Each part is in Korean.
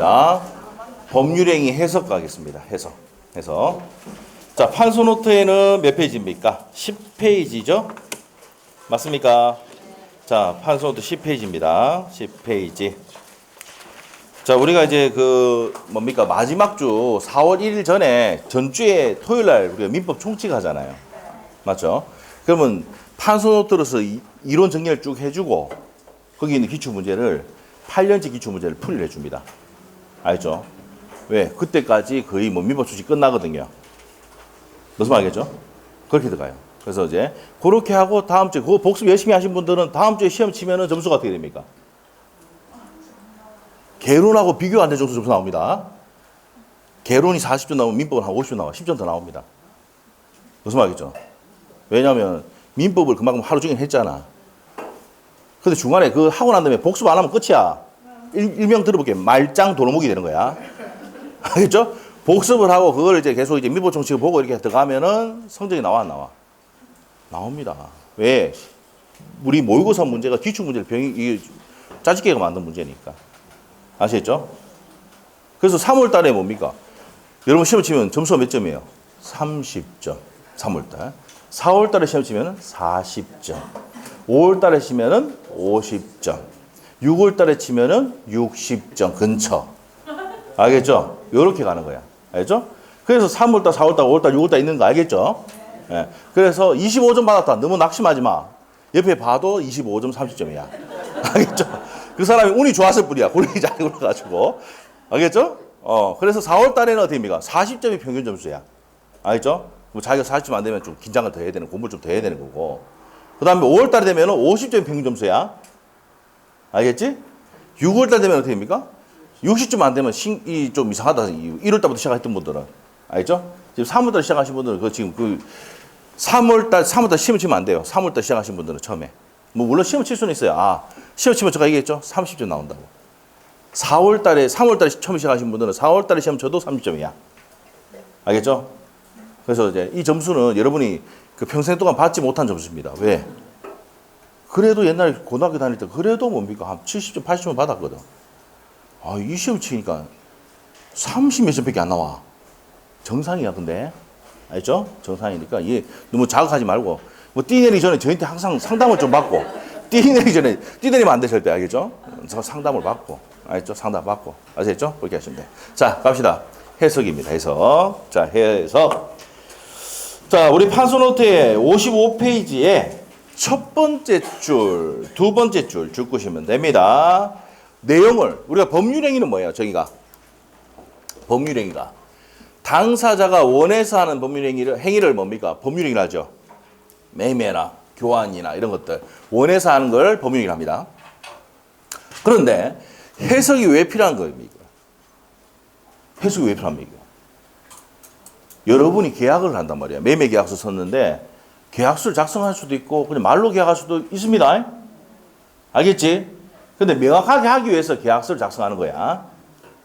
갑니다. 법률행위 해석 가겠습니다. 해석. 자, 판소노트에는 몇 페이지입니까? 10페이지죠? 맞습니까? 자, 판소노트 10페이지입니다. 10페이지. 자, 우리가 이제 마지막 주 4월 1일 전에 전주에 토요일 날 우리가 민법 총칙 하잖아요. 맞죠? 그러면 판소노트로서 이론 정리를 쭉 해주고 거기 있는 기출문제를 8년치 기출문제를 풀이를 해줍니다. 알죠? 왜? 그때까지 거의 민법 총칙 끝나거든요. 무슨 말이겠죠? 그렇게 들어가요. 그래서 이제 그렇게 하고 다음 주에 그거 복습 열심히 하신 분들은 다음 주에 시험 치면은 점수가 어떻게 됩니까? 개론하고 비교 안 된 점수 나옵니다. 개론이 40점 나오면 민법은 한 50점 나와. 10점 더 나옵니다. 무슨 말이겠죠? 왜냐하면 민법을 그만큼 하루 종일 했잖아. 근데 중간에 그 하고 난 다음에 복습 안 하면 끝이야. 일명 들어볼게. 말짱 도루묵이 되는 거야. 알겠죠? 복습을 하고 그걸 이제 계속 이제 민법 총칙을 보고 이렇게 들어가면은 성적이 나와 안 나와? 나옵니다. 왜? 우리 모의고사 문제가 기출 문제를 짜집게가 만든 문제니까. 아시겠죠? 그래서 3월 달에 뭡니까? 여러분 시험 치면 점수가 몇 점이에요? 30점. 3월 달. 4월 달에 시험 치면 40점. 5월 달에 치면은 50점. 6월 달에 치면은 60점 근처. 알겠죠? 요렇게 가는 거야. 알겠죠? 그래서 3월 달, 4월 달, 5월 달, 6월 달 있는 거 알겠죠? 예. 그래서 25점 받았다. 너무 낙심하지 마. 옆에 봐도 25점, 30점이야. 알겠죠? 그 사람이 운이 좋았을 뿐이야. 굴리기 잘 굴러가지고. 알겠죠? 그래서 4월 달에는 어떻게 됩니까? 40점이 평균 점수야. 알겠죠? 뭐 자기가 40점 안 되면 좀 긴장을 더 해야 되는, 공부를 좀 더 해야 되는 거고. 그 다음에 5월 달에 되면 50점이 평균 점수야. 알겠지? 6월 달 되면 어떻게 됩니까? 60점 안 되면 좀 이상하다. 1월 달부터 시작했던 분들은. 알겠죠? 지금 3월 달 시작하신 분들은 지금 3월 달 시험 치면 안 돼요. 3월 달 시작하신 분들은 처음에. 뭐 물론 시험 칠 수는 있어요. 시험 치면 제가 얘기했죠? 30점 나온다고. 3월 달에 처음 시작하신 분들은 4월 달에 시험 쳐도 30점이야. 알겠죠? 그래서 이제 이 점수는 여러분이 평생 동안 받지 못한 점수입니다. 왜? 그래도 옛날에 고등학교 다닐 때 그래도 뭡니까? 한 70점, 80점 받았거든. 이 시험 치니까 30몇 점밖에 안 나와. 정상이야, 근데. 알죠? 정상이니까 얘 너무 자극하지 말고. 뭐 뛰내리기 전에 저한테 항상 상담을 좀 받고. 뛰내리면 안 돼, 절대. 알겠죠? 상담을 받고. 알겠죠? 상담 받고. 아시겠죠? 그렇게 하시면 돼. 자, 갑시다. 해석입니다. 해석. 자, 해석. 자, 우리 판소노트의 55페이지에 첫 번째 줄, 두 번째 줄 적으시면 됩니다. 내용을, 우리가 법률행위는 뭐예요? 저기가. 법률행위가. 당사자가 원해서 하는 행위를 뭡니까? 법률행위를 하죠. 매매나 교환이나 이런 것들. 원해서 하는 걸 법률행위를 합니다. 그런데 해석이 왜 필요한 겁니까? 해석이 왜 필요합니까? 여러분이 계약을 한단 말이야. 매매 계약서 썼는데 계약서를 작성할 수도 있고 그냥 말로 계약할 수도 있습니다. 알겠지? 근데 명확하게 하기 위해서 계약서를 작성하는 거야.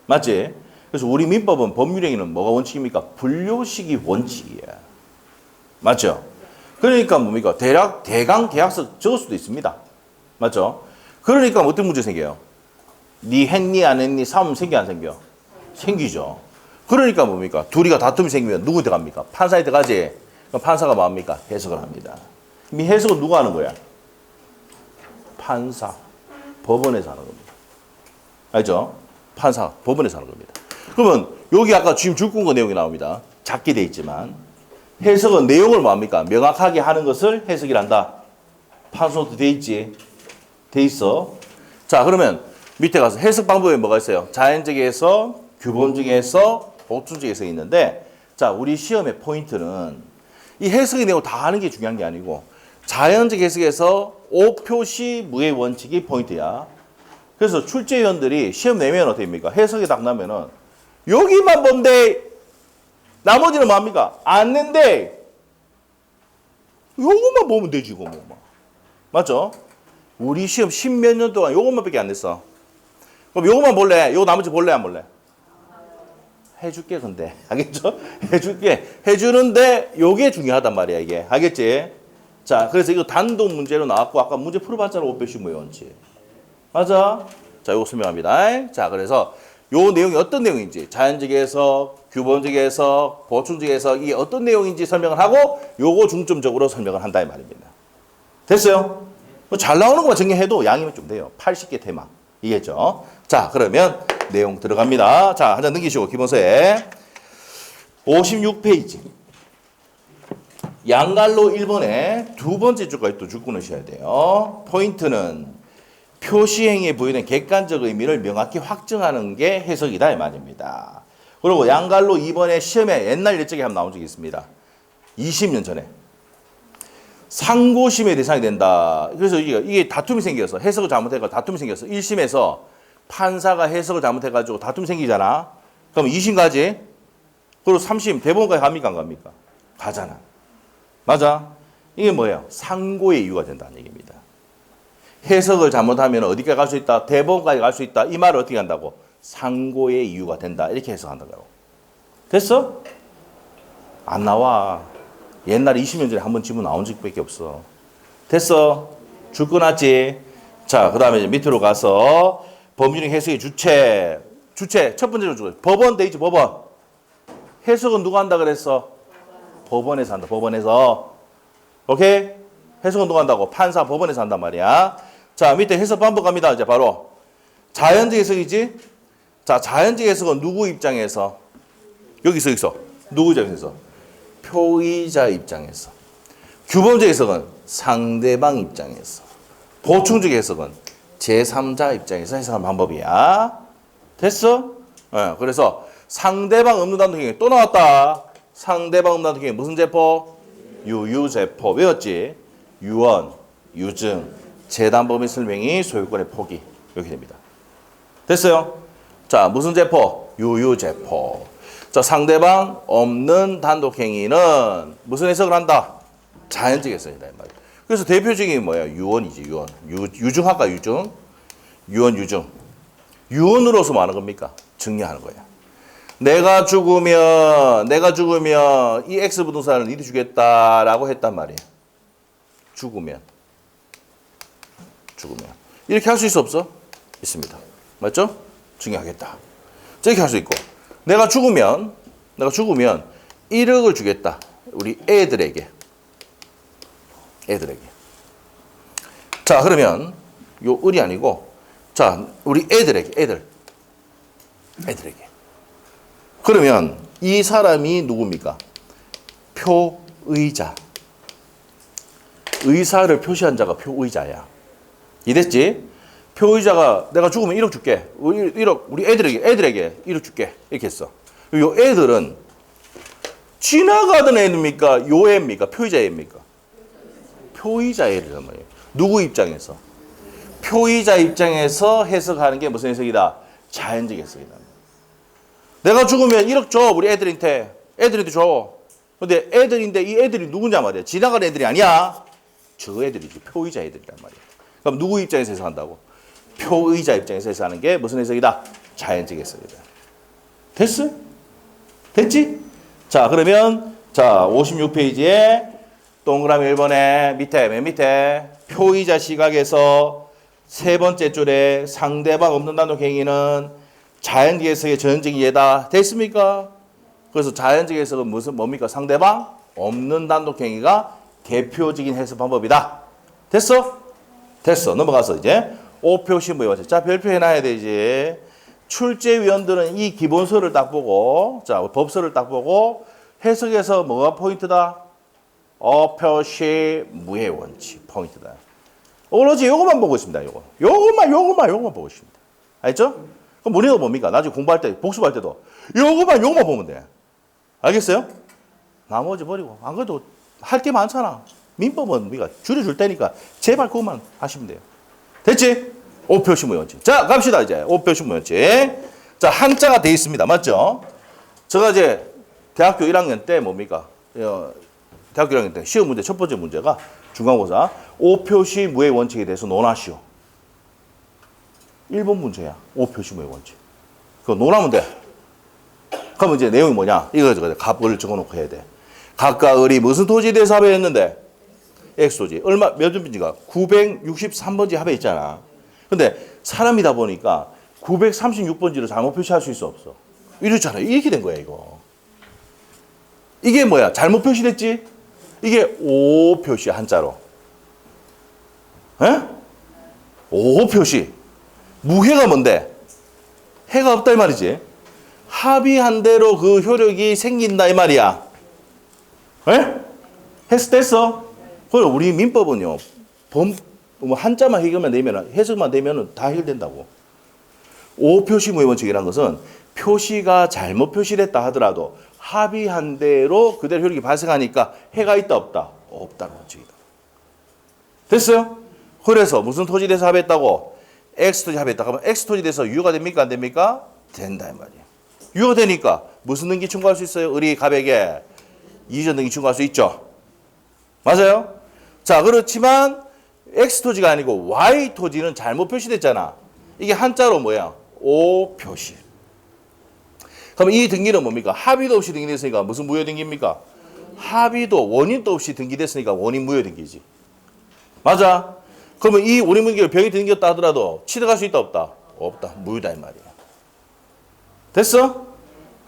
맞지? 그래서 우리 민법은 법률행위는 뭐가 원칙입니까? 불료시기 원칙이야. 맞죠? 그러니까 뭡니까? 대강 계약서 적을 수도 있습니다. 맞죠? 그러니까 어떤 문제 생겨요? 니 했니 안 했니 싸움 생겨 안 생겨? 생기죠. 그러니까 뭡니까? 둘이가 다툼이 생기면 누구한테 갑니까? 판사한테 가지. 그럼 판사가 뭐합니까? 해석을 합니다. 이 해석은 누가 하는 거야? 판사. 법원에서 하는 겁니다. 알죠? 판사. 법원에서 하는 겁니다. 그러면 여기 아까 지금 줄권거 내용이 나옵니다. 작게 돼 있지만 해석은 내용을 뭐합니까? 명확하게 하는 것을 해석이라 한다. 판소노트 돼 있지? 돼 있어. 자, 그러면 밑에 가서 해석 방법에 뭐가 있어요? 자연적에서, 규범적에서, 보충적에서 있는데, 자, 우리 시험의 포인트는 이 해석의 내용을 다 하는 게 중요한 게 아니고 자연적 해석에서 5표시 무의 원칙이 포인트야. 그래서 출제위원들이 시험 내면 어떻게 됩니까? 해석이 딱 나면은 여기만 본대. 나머지는 뭐합니까? 안 낸대. 요것만 보면 되지, 이거 뭐. 맞죠? 우리 시험 10몇 년 동안 요것만밖에 안 냈어. 그럼 요것만 볼래? 요거 나머지 볼래, 안 볼래? 해줄게, 근데. 알겠죠? 해줄게. 해주는데 요게 중요하단 말이야, 이게. 알겠지? 자, 그래서 이거 단독 문제로 나왔고, 아까 문제 풀어봤잖아, 5표시 무의 원칙. 맞아? 자, 요거 설명합니다. 자, 그래서 요 내용이 어떤 내용인지, 자연적 해석, 규범적 해석, 보충적 해석, 이게 어떤 내용인지 설명을 하고 요거 중점적으로 설명을 한다 이 말입니다. 됐어요? 잘 나오는 것만 정리해도 양이면 좀 돼요. 80개 테마. 이해했죠? 자, 그러면 내용 들어갑니다. 자, 한 장 넘기시고 기본서에 56페이지. 양갈로 1번에 두 번째 줄까지 또 줄 끊으셔야 돼요. 포인트는 표시행위에 부여된 객관적 의미를 명확히 확정하는 게 해석이다 이 말입니다. 그리고 양갈로 2번에 시험에 옛날 일적에 한번 나온 적이 있습니다. 20년 전에. 상고심의 대상이 된다. 그래서 이게 다툼이 생겨서 해석을 잘못해가지고 다툼이 생겨서 1심에서 판사가 해석을 잘못해가지고 다툼이 생기잖아. 그럼 2심 가지. 그리고 3심 대법원까지 갑니까 안 갑니까? 가잖아. 맞아. 이게 뭐예요? 상고의 이유가 된다는 얘기입니다. 해석을 잘못하면 어디까지 갈 수 있다? 대법원까지 갈 수 있다. 이 말을 어떻게 한다고? 상고의 이유가 된다. 이렇게 해석한다고. 됐어? 안 나와. 옛날에 20년 전에 한번 지문 나온 적밖에 없어. 됐어? 줄 끊었지? 자, 그 다음에 이제 밑으로 가서 법률형 해석의 주체. 첫 번째로 주고 법원 돼 있지, 법원. 해석은 누가 한다 그랬어? 법원에서 한다, 법원에서. 오케이? 해석은 누가 한다고? 판사, 법원에서 한단 말이야. 자, 밑에 해석 방법 갑니다. 이제 바로. 자연적 해석이지? 자, 자연적 해석은 누구 입장에서? 여기서. 누구 입장에서? 표의자 입장에서. 규범적 해석은 상대방 입장에서. 보충적 해석은 제3자 입장에서 해석하는 방법이야. 됐어? 네, 그래서 상대방 없는 단독행위 또 나왔다. 상대방 없는 단독행위 무슨 제포? 유유제포. 외웠지? 유언, 유증, 재단법인 설명이 소유권의 포기. 이렇게 됩니다. 됐어요? 자, 무슨 제포? 유유제포. 자, 상대방 없는 단독행위는 무슨 해석을 한다? 자연적 해석이다. 그래서 대표적인 뭐야? 유언이지, 유언. 유증할까, 유증? 유언, 유증. 유언으로서 뭐 하는 겁니까? 증명하는 거야. 내가 죽으면 이 X 부동산을 니한테 주겠다라고 했단 말이야. 죽으면. 이렇게 할 수 있어, 없어? 있습니다. 맞죠? 증명하겠다. 이렇게 할 수 있고. 내가 죽으면 1억을 주겠다. 우리 애들에게. 자, 그러면 요 을이 아니고 자, 우리 애들에게. 그러면 이 사람이 누굽니까? 표의자. 의사를 표시한 자가 표의자야. 이랬지? 표의자가 내가 죽으면 1억 줄게. 1억 우리 애들에게 1억 줄게. 이렇게 했어. 요 애들은 지나가던 애입니까? 요 애입니까? 표의자 애입니까? 표의자 애란 말이에요. 누구 입장에서? 표의자 입장에서 해석하는 게 무슨 해석이다? 자연적 해석이다. 내가 죽으면 1억 줘. 우리 애들한테 줘. 근데 애들인데 이 애들이 누구냐 말이야. 지나가는 애들이 아니야. 저 애들이지. 표의자 애들이란 말이야. 그럼 누구 입장에서 해석한다고? 표의자 입장에서 해석하는 게 무슨 해석이다? 자연적 해석이다. 됐어? 됐지? 자, 그러면 자 56페이지에 동그라미 1번에 맨 밑에 표의자 시각에서 세 번째 줄에 상대방 없는 단독 행위는 자연적 해석의 전형적인 예다. 됐습니까? 그래서 자연적 해석은 뭡니까? 상대방 없는 단독 행위가 대표적인 해석 방법이다. 됐어? 넘어가서 이제 오표시무의 원칙. 자, 별표해놔야 되지. 출제위원들은 이 기본서를 딱 보고, 자, 법서를 딱 보고 해석에서 뭐가 포인트다? 오표시무의 원칙 포인트다. 오로지 요것만 보고 있습니다. 요것만 보고 있습니다. 알죠? 그럼 문제가 뭡니까? 나중에 공부할 때, 복습할 때도 요것만 보면 돼. 알겠어요? 나머지 버리고. 안 그래도 할 게 많잖아. 민법은 우리가 줄여줄 테니까 제발 그것만 하시면 돼요. 됐지? 오표시무의 원칙. 자, 갑시다 이제. 오표시무의 원칙. 자, 한자가 돼 있습니다. 맞죠? 제가 이제 대학교 1학년 때 뭡니까? 대학교 1학년 때 시험 문제 첫 번째 문제가 중간고사 오표시무의 원칙에 대해서 논하시오. 1번 문제야. 오표시무의 원칙. 그거 논하면 돼. 그러면 이제 내용이 뭐냐? 이거 갑을 적어놓고 해야 돼. 갑과 을이 무슨 토지에 대해서 합의했는데? X토지. 몇 번지가? 963번지 합의했잖아. 근데 사람이다 보니까 936번지를 잘못 표시할 수 있어 없어? 이렇잖아. 이렇게 된 거야 이거. 이게 뭐야? 잘못 표시됐지? 이게 O 표시야 한자로. 에? O 표시. 무해가 뭔데? 해가 없다 이 말이지. 합의한 대로 그 효력이 생긴다 이 말이야. 에? 됐어? 그럼 우리 민법은요. 뭐 한자만 해결만 되면 해석만 되면 다 해결된다고. O 표시 무효 원칙이라는 것은 표시가 잘못 표시됐다 하더라도 합의한 대로 그대로 효력이 발생하니까 해가 있다 없다? 없다는 원칙이다. 됐어요? 그래서 무슨 토지에서 합의했다고? X토지 합의했다. 그러면 X토지에 대해서 유효가 됩니까? 안 됩니까? 된다 이 말이에요. 유효가 되니까 무슨 등기 청구할 수 있어요? 의리 갑에게 이전 등기 청구할 수 있죠. 맞아요? 자, 그렇지만 X토지가 아니고 Y토지는 잘못 표시됐잖아. 이게 한자로 뭐야? O 표시. 그럼 이 등기는 뭡니까? 합의도 없이 등기됐으니까 무슨 무효 등기입니까? 합의도 원인도 없이 등기됐으니까 원인 무효 등기지. 맞아? 그러면 이 원인 무효 등기를 병이 등기했다 하더라도 취득할 수 있다 없다? 없다. 무효다 이 말이야. 됐어?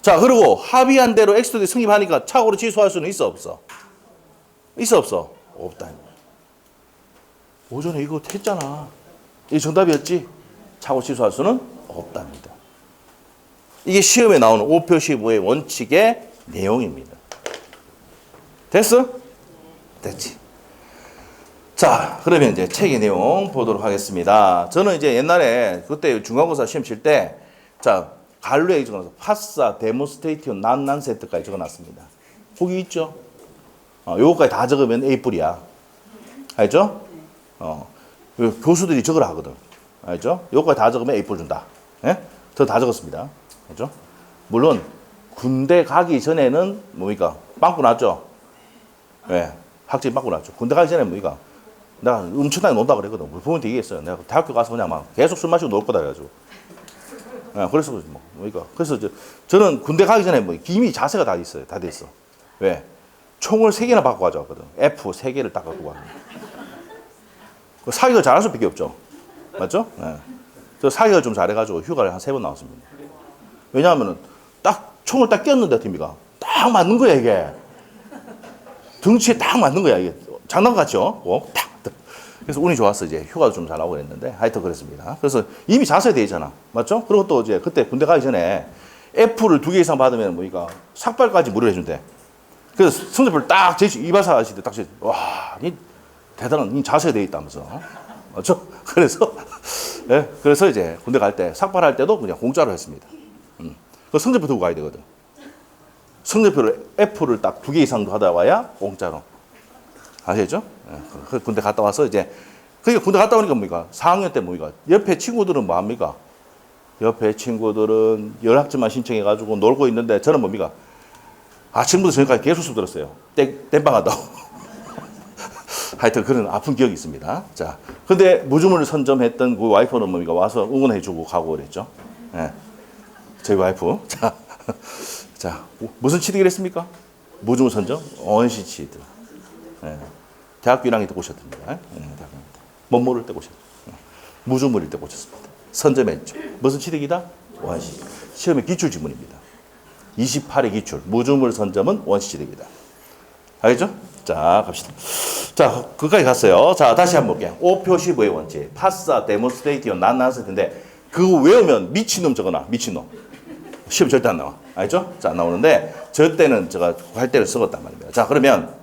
자, 그리고 합의한 대로 X토지 승입하니까 착오로 취소할 수는 있어 없어? 있어 없어? 없다 이 말이야. 오전에 이거 했잖아. 이게 정답이었지? 착오 취소할 수는 없답니다. 이게 시험에 나오는 오표시무의 원칙의 내용입니다. 됐어? 됐지. 자, 그러면 이제 책의 내용 보도록 하겠습니다. 저는 이제 옛날에 그때 중간고사 시험 칠 때, 자, 갈로에 적어놔서 파사, 데모스테이티오, 난난세트까지 적어놨습니다. 거기 있죠? 요거까지 다 적으면 A뿔이야. 알죠? 교수들이 적으라 하거든. 알죠? 요거까지 다 적으면 A뿔 준다. 예? 저 다 적었습니다. 알죠? 물론, 군대 가기 전에는 뭡니까? 빵꾸 났죠? 예. 학생이 빵꾸 났죠. 군대 가기 전에 뭡니까? 내가 엄청나게 논다 그랬거든. 우리 부모님한테 얘기했어요. 내가 대학교 가서 그냥 막 계속 술 마시고 놀 거다 그래가지고. 예, 그래서 뭐, 뭡니까? 그래서 저는 군대 가기 전에 뭐 이미 자세가 다 있어요. 다 돼 있어. 왜? 총을 3개나 받고 가져왔거든. F 3개를 딱 갖고 와. 사격을 잘할 수밖에 없죠. 맞죠? 네. 저 사격을 좀 잘해가지고 휴가를 한 3번 나왔습니다. 왜냐하면 딱 총을 딱 꼈는데 팀이가 딱 맞는 거야 이게. 등치에 딱 맞는 거야 이게. 장난 같죠? 딱. 그래서 운이 좋았어 이제 휴가도 좀 잘 나오고 그랬는데 하여튼 그랬습니다. 그래서 이미 자세히 돼 있잖아. 맞죠? 그리고 또 이제 그때 군대 가기 전에 F를 2개 이상 받으면 뭐니까 삭발까지 무료로 해준대. 그래서 성적표를 딱 제시 이발사 아저씨들 딱 제시. 와, 이 대단한 이 자세히 돼 있다면서. 맞죠? 그래서 예, 그래서 이제 군대 갈 때 삭발할 때도 그냥 공짜로 했습니다. 그 성적표 들고 가야 되거든. 성적표를 F를 딱 2개 이상도 하다 와야 공짜로. 아시겠죠? 예, 그 군대 갔다 와서 이제 그러니까 군대 갔다 오니까 뭡니까? 4학년 때 뭡니까? 옆에 친구들은 뭐 합니까? 옆에 친구들은 열학점만 신청해가지고 놀고 있는데 저는 뭡니까? 아침부터 저녁까지 계속 수업 들었어요. 땜빵 한다고. 하여튼 그런 아픈 기억이 있습니다. 자, 근데 무주문을 선점했던 그 와이프는 뭡니까? 와서 응원해주고 가고 그랬죠. 예. 저희 와이프. 자, 무슨 취득을 했습니까? 무주문 선점? 원시 취득. 예. 대학교 1학년 때 오셨답니다. 예, 못 모를 때 오셨어요. 무주물일 때 오셨습니다. 선점했죠. 무슨 취득이다? 원시. 시험의 기출 지문입니다. 28의 기출. 무주물 선점은 원시 취득이다. 알겠죠? 자, 갑시다. 자, 그까지 갔어요. 자, 다시 한번 볼게요. 오표시 무효 원칙. 파사, 데모스트레이티오, 난난세트인데 그거 외우면 미친놈 적어놔. 미친놈. 시험 절대 안 나와. 알죠? 자, 안 나오는데 절대는 제가 할 때를 써봤단 말입니다. 자, 그러면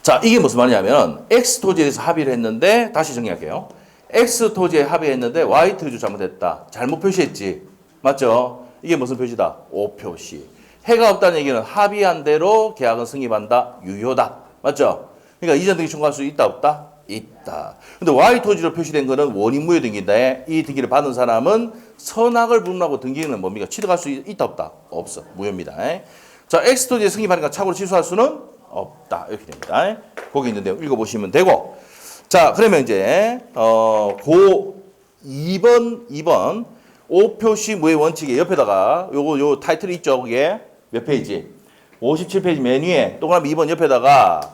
자, 이게 무슨 말이냐면 X 토지에 대해서 합의를 했는데 다시 정리할게요. X 토지에 합의했는데 Y 토지 잘못했다. 잘못 표시했지. 맞죠? 이게 무슨 표시다? O 표시. 해가 없다는 얘기는 합의한 대로 계약은 승인한다. 유효다. 맞죠? 그러니까 이전 등기 청구할 수 있다 없다? 있다. 근데 Y 토지로 표시된 거는 원인 무효 등기인데 이 등기를 받은 사람은 선악을 불문하고 등기는 뭡니까? 취득할 수 있다 없다? 없어. 무효입니다. 자, X 토지에 승인하니까 착오로 취소할 수는 없다. 이렇게 됩니다. 거기 있는데 읽어보시면 되고. 자, 그러면 이제 고 2번 오표시 무효 원칙의 옆에다가 요 타이틀이 있죠. 그게 몇 페이지? 57페이지 맨 위에 동그라미 2번 옆에다가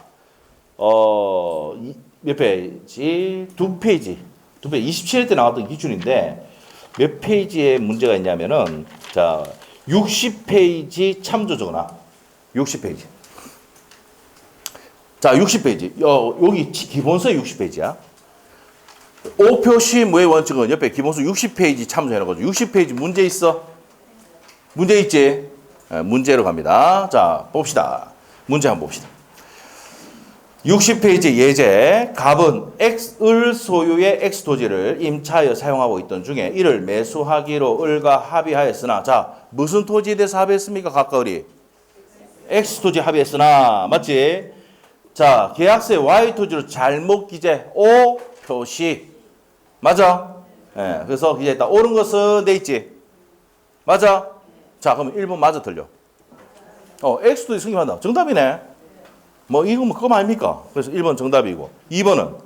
몇 페이지? 2페이지. 27회 때 나왔던 기준인데 몇 페이지에 문제가 있냐면은 자 60페이지 참조 적어놔. 60페이지. 자 60페이지. 여기 기본서 60페이지야. 5표시 무의 원칙은 옆에 기본서 60페이지 참조해놓고 60페이지 문제 있어? 문제 있지? 문제로 갑니다. 자 봅시다. 문제 한번 봅시다. 60페이지 예제. 갑은 X을 소유의 X토지를 임차하여 사용하고 있던 중에 이를 매수하기로 을과 합의하였으나 자 무슨 토지에 대해서 합의했습니까? 각과 을이 X토지 합의했으나 맞지? 자 계약서에 Y토지로 잘못 기재 O 표시 맞아? 예, 그래서 기재했다. 옳은 것은 돼 있지? 맞아? 자 그럼 1번 맞아 틀려? X토지 승인한다. 정답이네. 뭐 이거 뭐 그거 아닙니까? 그래서 1번 정답이고 2번은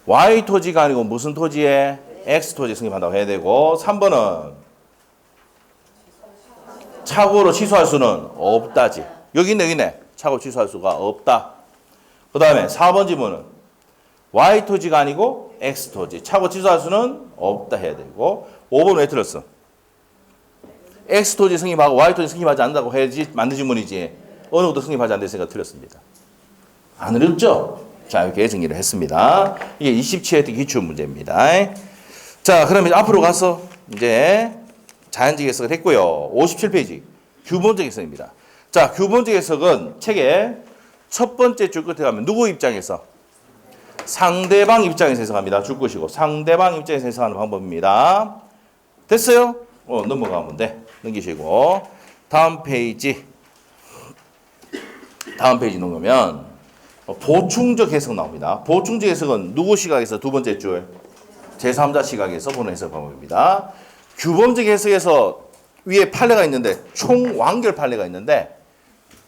Y 토지가 아니고 무슨 토지에 X 토지 승인한다고 해야 되고 3번은 착오로 취소할 수는 없다지. 여기 있네. 착오 취소할 수가 없다. 그 다음에 4번 지문은 Y 토지가 아니고 X 토지 착오 취소할 수는 없다 해야 되고 5번 왜 틀렸어? X 토지 승인하고 Y 토지 승인하지 않는다고 해야지 맞는 지문이지. 어느 것도 승인하지 않았으니까 틀렸습니다. 안 어렵죠? 자, 이렇게 정리를 했습니다. 이게 27회 기출 문제입니다. 자, 그러면 앞으로 가서 이제 자연적 해석을 했고요. 57페이지 규본적 해석입니다. 자, 규본적 해석은 책의 첫 번째 줄 끝에 가면 누구 입장에서? 상대방 입장에서 해석합니다. 줄 것이고 상대방 입장에서 해석하는 방법입니다. 됐어요? 넘어가면 돼. 넘기시고 다음 페이지 넘으면 보충적 해석 나옵니다. 보충적 해석은 누구 시각에서 두 번째 줄 제3자 시각에서 보는 해석 방법입니다. 규범적 해석에서 위에 판례가 있는데 총완결 판례가 있는데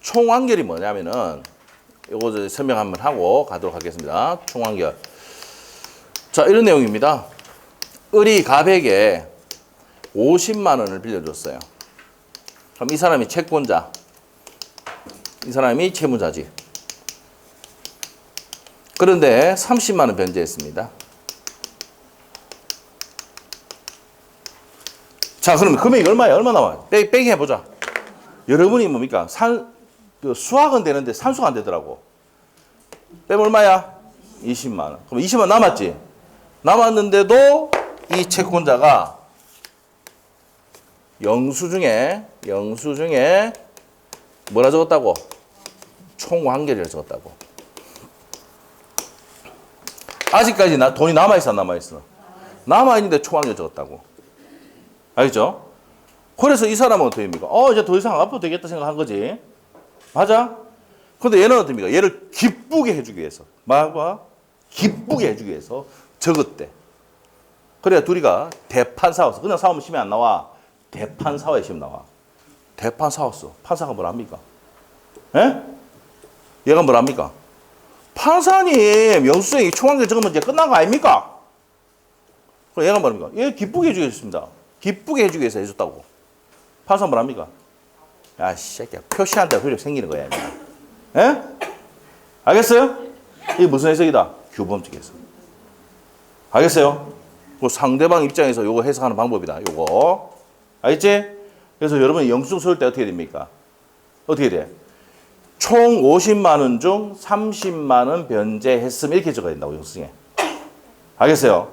총완결이 뭐냐면은 이거 설명 한번 하고 가도록 하겠습니다. 총완결. 자 이런 내용입니다. 을이 갑에게 50만 원을 빌려줬어요. 그럼 이 사람이 채권자. 이 사람이 채무자지. 그런데 30만 원 변제했습니다. 자, 그러면 금액이 얼마야? 얼마 나와? 빼기 해보자. 여러분이 뭡니까? 수학은 되는데 산수가 안 되더라고. 빼면 얼마야? 20만 원. 그럼 20만 원 남았지? 남았는데도 이 채권자가 영수증에 뭐라 적었다고? 총완결이라 적었다고. 아직까지 돈이 남아있어 안 남아있어? 남아있는데 총완결 적었다고. 알겠죠? 그래서 이 사람은 어떻게 됩니까? 이제 더 이상 안 갚아도 되겠다 생각한 거지. 맞아? 근데 얘는 어떻게 됩니까? 얘를 기쁘게 해주기 위해서. 뭐가? 기쁘게 해주기 위해서 적었대. 그래야 둘이가 대판 싸웠어. 그냥 싸우면 시험에 안 나와. 대판 싸워야 시험 나와. 대판 싸웠어. 판사가 뭐랍니까? 예? 얘가 뭐랍니까? 판사님, 영수증에 총완결 적으면 이제 끝난 거 아닙니까? 그럼 얘가 뭐랍니까? 얘 기쁘게 해주겠습니다. 기쁘게 해주기 위해서 해줬다고. 판사 뭐랍니까? 야, 새끼야. 표시한다 효력 생기는 거야. 예? 알겠어요? 이게 무슨 해석이다? 규범적 해석. 알겠어요? 그 상대방 입장에서 요거 해석하는 방법이다. 요거. 알겠지? 그래서 여러분이 영수증 쓸 때 어떻게 됩니까? 어떻게 돼? 총 50만 원 중 30만 원 변제했음 이렇게 적어야 된다고 영수증에. 알겠어요?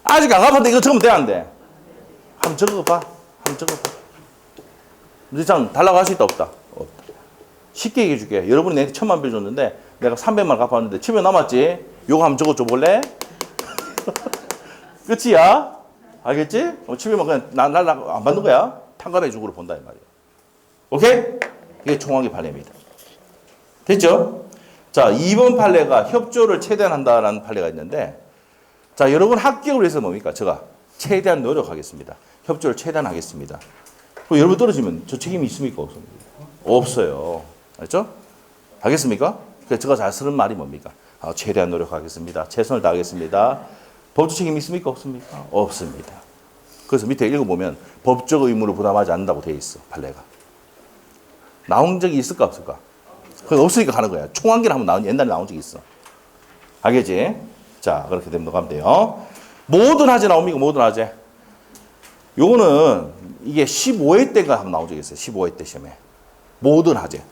아직 안 갚았는데 이거 적으면 돼 안 돼? 한번 적어봐. 너장 달라고 할 수 있다 없다? 없다. 쉽게 얘기해 줄게. 여러분이 내한테 1,000만 원 빌려줬는데 내가 300만 원 갚았는데 700 남았지? 요거 한번 적어줘 볼래? 끝이야? 알겠지? 700만 그냥 날 안 받는 거야. 탕감해 주고로 본다 이 말이야. 오케이? 이게 총완결 판례입니다. 됐죠? 자, 2번 판례가 협조를 최대한 한다라는 판례가 있는데 자, 여러분 합격을 위해서 뭡니까? 제가 최대한 노력하겠습니다. 협조를 최대한 하겠습니다. 그럼 여러분 떨어지면 저 책임이 있습니까? 없습니까? 없어요. 알죠? 알겠습니까? 그래서 제가 잘 쓰는 말이 뭡니까? 최대한 노력하겠습니다. 최선을 다하겠습니다. 법적 책임이 있습니까? 없습니까? 없습니다. 그래서 밑에 읽어보면 법적 의무를 부담하지 않는다고 되어 있어. 판례가. 나온 적이 있을까 없을까? 그건 없으니까 가는 거야. 총완결 한번 옛날에 나온 적이 있어. 알겠지? 자, 그렇게 넘어가면 돼요. 모든 하재 나옵니까? 모든 하재. 요거는 이게 15회 때가 한번 나온 적이 있어요. 15회 때 시험에. 모든 하재.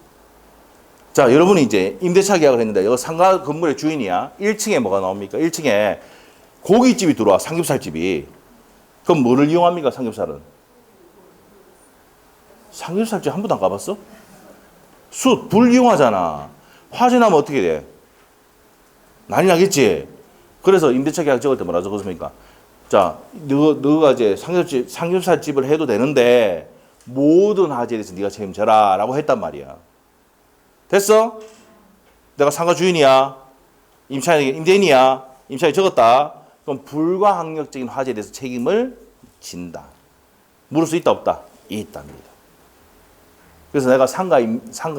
자, 여러분이 이제 임대차 계약을 했는데 여기 상가 건물의 주인이야. 1층에 뭐가 나옵니까? 1층에 고깃집이 들어와. 삼겹살집이. 그럼 뭐를 이용합니까? 삼겹살은. 삼겹살집 한 번도 안 가봤어? 불 이용하잖아. 화재 나면 어떻게 돼? 난리 나겠지? 그래서 임대차 계약 적을 때 뭐라 적었습니까? 자, 너가 이제 삼겹살집을 해도 되는데 모든 화재에 대해서 네가 책임져라 라고 했단 말이야. 됐어? 내가 상가 주인이야. 임대인이야. 임차인이 적었다. 그럼 불가항력적인 화재에 대해서 책임을 진다. 물을 수 있다 없다? 있답니다. 그래서 내가 상가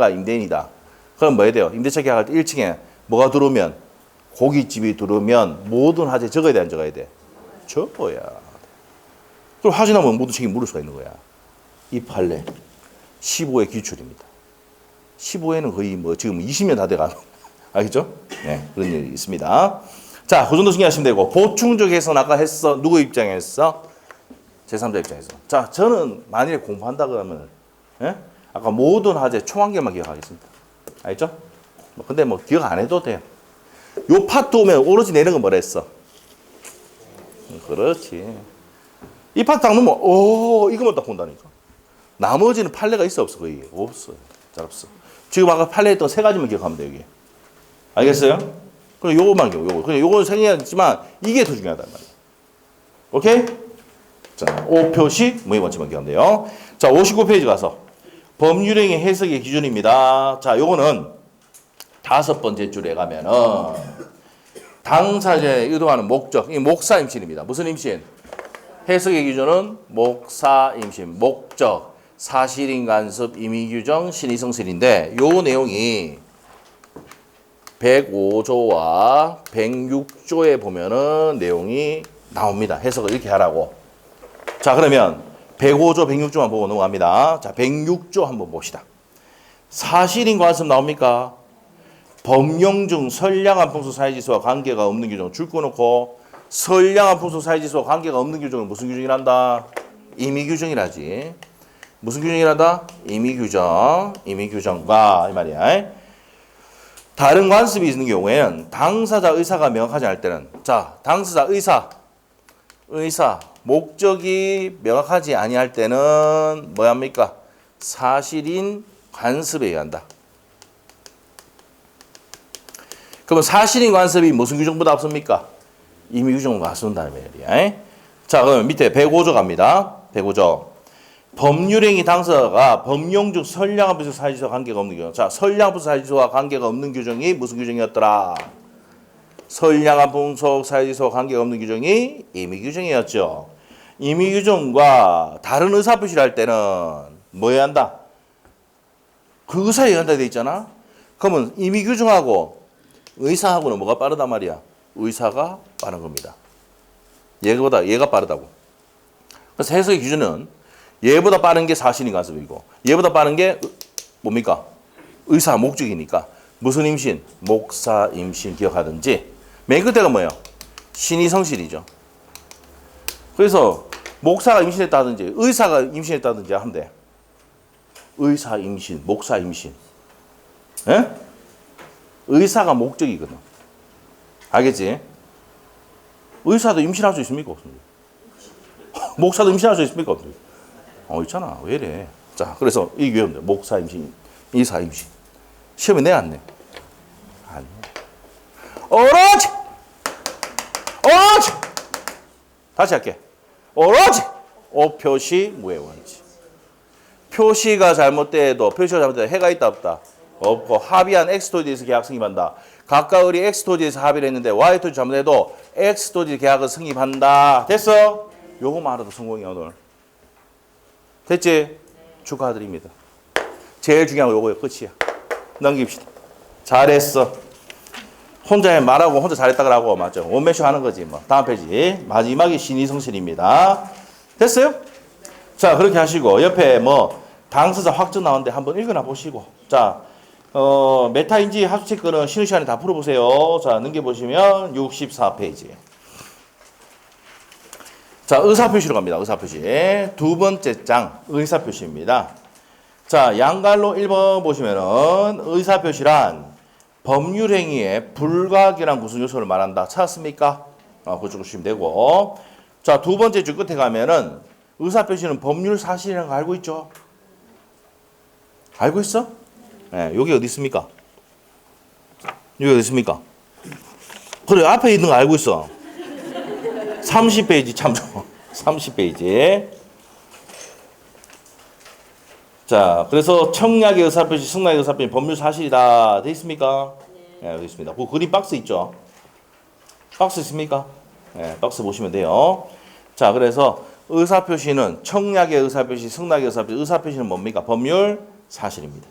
임대인이다. 그럼 뭐 해야 돼요? 임대차 계약할 때 1층에 뭐가 들어오면 고깃집이 들어오면 모든 화재 적어야 돼, 안 적어야 돼? 적어야. 그럼 화재 나면 모든 책임 물을 수가 있는 거야. 이 판례 15회 기출입니다. 15회는 거의 뭐 지금 20년 다 돼가. 알겠죠? 네, 그런 일이 있습니다. 자, 그 정도 신경하시면 되고 보충적 해석은 아까 했어. 누구 입장에서? 제3자 입장에서. 자, 저는 만일에 공부한다 그러면 아까 모든 화재 총 한 개만 기억하겠습니다. 알겠죠? 근데 뭐 기억 안 해도 돼요. 요 파트 오면 오로지 내는 건 뭐라 했어? 그렇지. 이 파트 딱 넣으면 이것만 딱 본다니까. 나머지는 판례가 있어 없어? 거의 없어요. 잘 없어. 지금 아까 판례 했던 세 가지만 기억하면 돼 여기. 알겠어요? 그럼 요거만 기억. 그냥 요거는 생략했지만 이게 더 중요하단 말이야. 오케이? 자, 5표시 뭐의 원칙만 기억하면 돼요. 자, 59페이지 가서 법률행위 해석의 기준입니다. 자, 요거는 5번째 줄에 가면은 당사자의 의도하는 목적, 이 목사 임신입니다. 무슨 임신? 해석의 기준은 목사 임신, 목적, 사실인 간섭, 임의 규정, 신의성실인데 요 내용이 105조와 106조에 보면은 내용이 나옵니다. 해석을 이렇게 하라고. 자, 그러면 105조, 106조만 보고 넘어갑니다. 자, 106조 한번 봅시다. 사실인 간섭 나옵니까? 법령 중 선량한 풍수 사회지수와 관계가 없는 규정 줄 꺼놓고 선량한 풍수 사회지수와 관계가 없는 규정을 무슨 규정이란다? 임의 규정이라지. 무슨 규정이란다? 임의 규정. 임의 규정과 이 말이야. 다른 관습이 있는 경우에는 당사자 의사가 명확하지 않을 때는 자, 당사자 의사 목적이 명확하지 아니할 때는 뭐 합니까? 사실인 관습에 의한다. 그러면 사실인 관습이 무슨 규정보다 앞섭니까? 임의 규정보다 앞선다는 말이야. 자, 그럼 밑에 105조 갑니다. 105조. 법률행위 당사자가 법령 중 선량한 부수 사실과 관계가 없는 규정. 자, 선량한 부수 사실과 관계가 없는 규정이 무슨 규정이었더라? 선량한 분석 사실과 관계가 없는 규정이 임의 규정이었죠. 임의 규정과 다른 의사 표시를 할 때는 뭐 해야 한다? 그 의사에 의한다 돼 있잖아. 그러면 임의 규정하고 의사하고는 뭐가 빠르단 말이야? 의사가 빠른 겁니다. 얘가 빠르다고. 그래서 해석의 기준은 얘보다 빠른 게 사실인 간섭이고 얘보다 빠른 게 뭡니까? 의사 목적이니까 무슨 임신? 목사 임신 기억하든지 맨 끝에가 뭐예요? 신의성실이죠. 그래서 목사가 임신했다든지 의사가 임신했다든지 하면 돼. 의사 임신, 목사 임신. 에? 의사가 목적이거든. 알겠지? 의사도 임신할 수 있습니까? 없습니까? 목사도 임신할 수 있습니까? 없습니까? 있잖아. 왜 이래? 자, 그래서 이 교회입니다. 목사 임신, 의사 임신. 시험에 내 안 내? 안 내. 오로지! 다시 할게. 오로지! 오표시 무해 원칙. 표시가 잘못돼도 해가 있다 없다? 없고 합의한 X토지에서 계약 성립한다. 각각 의 X토지에서 합의를 했는데 Y토지 잘못해도 X토지 계약을 성립한다. 됐어? 요거만 알아도 성공이야 오늘. 됐지? 축하드립니다. 제일 중요한 거 요거예요. 끝이야. 넘깁시다. 잘했어. 혼자 말하고 혼자 잘했다 그러고 맞죠? 원맨쇼 하는 거지 뭐. 다음 페이지. 마지막이 신의성실입니다. 됐어요? 자, 그렇게 하시고 옆에 뭐 당사자 확정 나오는데 한번 읽어나 보시고. 자, 메타인지 합수 체크는 쉬는 시간에 다 풀어보세요. 자, 넘겨보시면 64페이지. 자, 의사표시로 갑니다. 의사표시. 두 번째 장, 의사표시입니다. 자, 양갈로 1번 보시면은 의사표시란 법률행위의 불가결한 구성 요소를 말한다. 찾았습니까? 그쪽으로 주시면 되고. 자, 두 번째 줄 끝에 가면은 의사표시는 법률 사실이라는 거 알고 있죠? 알고 있어? 네, 여기 어디 있습니까? 여기 어디 있습니까? 그래, 앞에 있는 거 알고 있어. 30페이지 참조. 30페이지. 자, 그래서 청약의 의사표시, 승낙의 의사표시 법률 사실이다. 돼 있습니까? 네, 여기 있습니다. 그 그림 박스 있죠? 박스 있습니까? 네, 박스 보시면 돼요. 자, 그래서 의사표시는 청약의 의사표시, 승낙의 의사표시, 의사표시는 뭡니까? 법률 사실입니다.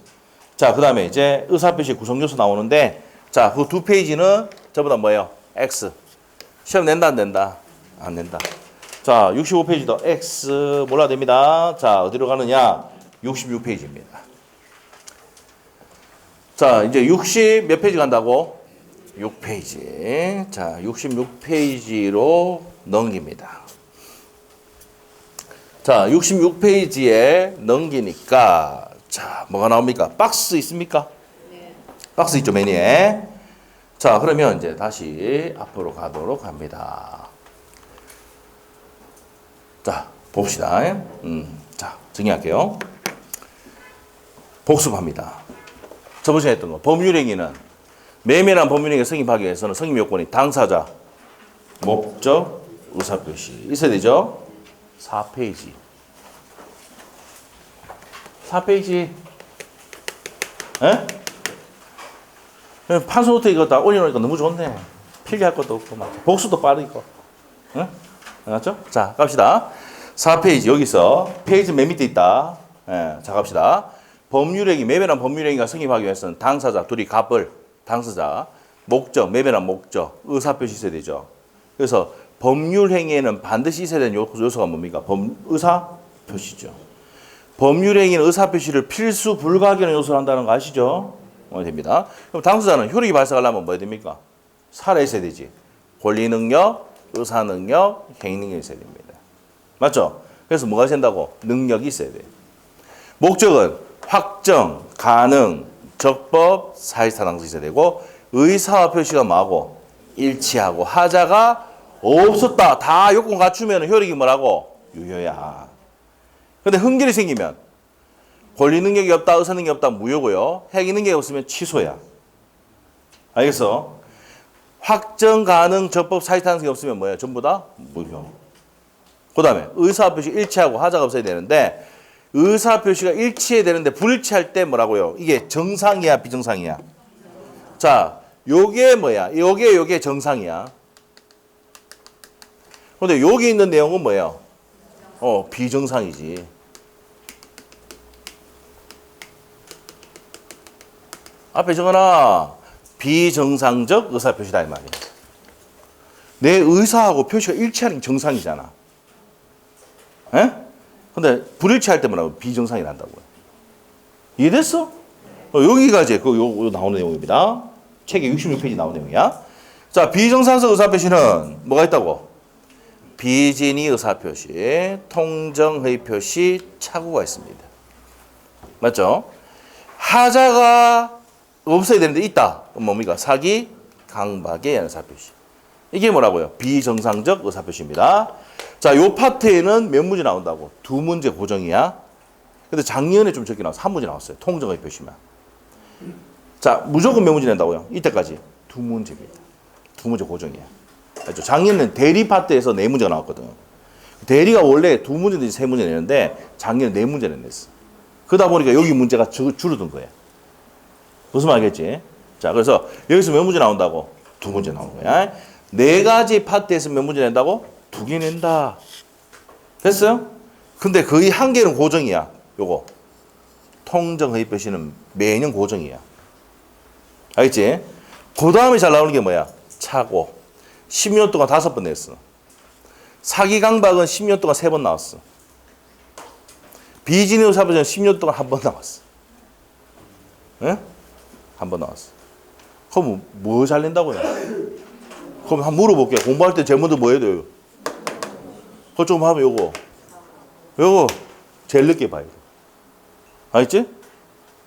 자, 그 다음에 이제 의사표시 구성요소 나오는데, 자, 그 두 페이지는 전부 다 뭐예요? X. 시험 낸다, 안 낸다? 안 낸다. 자, 65페이지도 X 몰라야 됩니다. 자, 어디로 가느냐? 66페이지입니다. 자, 이제 60 몇 페이지 간다고? 6페이지. 자, 66페이지로 넘깁니다. 자, 66페이지에 넘기니까, 자, 뭐가 나옵니까? 박스 있습니까? 네. 박스 있죠, 메뉴에. 자, 그러면 이제 다시 앞으로 가도록 합니다. 자, 봅시다. 자, 정리할게요. 복습합니다. 저번 시간에 했던 거. 법률행위는 매매란 법률행위 성립하기 위해서는 성립 요건이 당사자, 목적, 의사표시 있어야 되죠? 4페이지. 4페이지. 에? 판소노트 이거 다 올려놓으니까 너무 좋네. 필기할 것도 없고, 막. 복수도 빠르고. 응? 알았죠? 자, 갑시다. 4페이지. 여기서 페이지 맨 밑에 있다. 예, 자, 갑시다. 법률행위, 매매란 법률행위가 성립하기 위해서는 당사자, 둘이 갑을, 당사자, 목적, 매매란 목적, 의사표시 있어야 되죠. 그래서 법률행위에는 반드시 있어야 되는 요소가 뭡니까? 의사표시죠. 법률행위는 의사표시를 필수 불가결한 요소로 한다는 거 아시죠? 됩니다. 그럼 당사자는 효력이 발생하려면 뭐 해야 됩니까? 살아 있어야 되지. 권리능력, 의사능력, 행위능력이 있어야 됩니다. 맞죠? 그래서 뭐가 된다고? 능력이 있어야 돼요. 목적은 확정, 가능, 적법, 사실사당성이 있어야 되고 의사와 표시가 뭐하고? 일치하고 하자가 없었다. 다 요건 갖추면 효력이 뭐라고? 유효야. 근데 흥결이 생기면 권리 능력이 없다, 의사 능력이 없다, 무효고요. 행위 능력이 없으면 취소야. 알겠어? 확정, 가능, 적법, 사실타능성이 없으면 뭐예요? 전부 다 무효. 그 다음에 의사표시 일치하고 하자가 없어야 되는데 의사표시가 일치해야 되는데 불일치할 때 뭐라고요? 이게 정상이야, 비정상이야? 자, 요게 뭐야? 요게 정상이야. 근데 여기 있는 내용은 뭐예요? 비정상이지. 앞에 적어놔. 비정상적 의사표시다 이 말이야. 내 의사하고 표시가 일치하는 게 정상이잖아. 에? 근데 불일치할 때 뭐라고? 비정상이 난다고요. 이해됐어? 여기가 이제 요 나오는 내용입니다. 책에 66페이지 나오는 내용이야. 자, 비정상적 의사표시는 뭐가 있다고? 비진의 의사표시, 통정의 표시, 착오가 있습니다. 맞죠? 하자가 없어야 되는데 있다. 그럼 뭡니까? 사기, 강박의 의사표시. 이게 뭐라고요? 비정상적 의사표시입니다. 자, 요 파트에는 몇 문제 나온다고? 2문제 고정이야. 근데 작년에 좀 적게 나왔어. 1문제 나왔어요. 통정의 표시만. 자, 무조건 몇 문제 낸다고요? 이때까지 2문제입니다. 2문제 고정이야. 알죠? 작년에는 대리 파트에서 4문제가 나왔거든. 대리가 원래 2문제 내지 3문제 내는데 작년에 4문제를 냈어. 그러다 보니까 여기 문제가 줄어든 거야. 무슨 말 알겠지? 자, 그래서 여기서 몇 문제 나온다고? 2문제 나오는 거야. 4가지 파트에서 몇 문제 낸다고? 2개 낸다. 됐어요? 근데 거의 1개는 고정이야. 요거. 통정의 표시는 매년 고정이야. 알겠지? 그 다음에 잘 나오는 게 뭐야? 착오. 10년 동안 5번 냈어. 사기 강박은 10년 동안 3번 나왔어. 비진의 의사표시는 10년 동안 1번 나왔어. 예? 1번 나왔어. 그럼 뭐 잘 낸다고요? 그럼 한번 물어볼게요. 공부할 때 제일 먼저 뭐 해야 돼요? 그거 좀 하면 요거 제일 늦게 봐야 돼. 알겠지?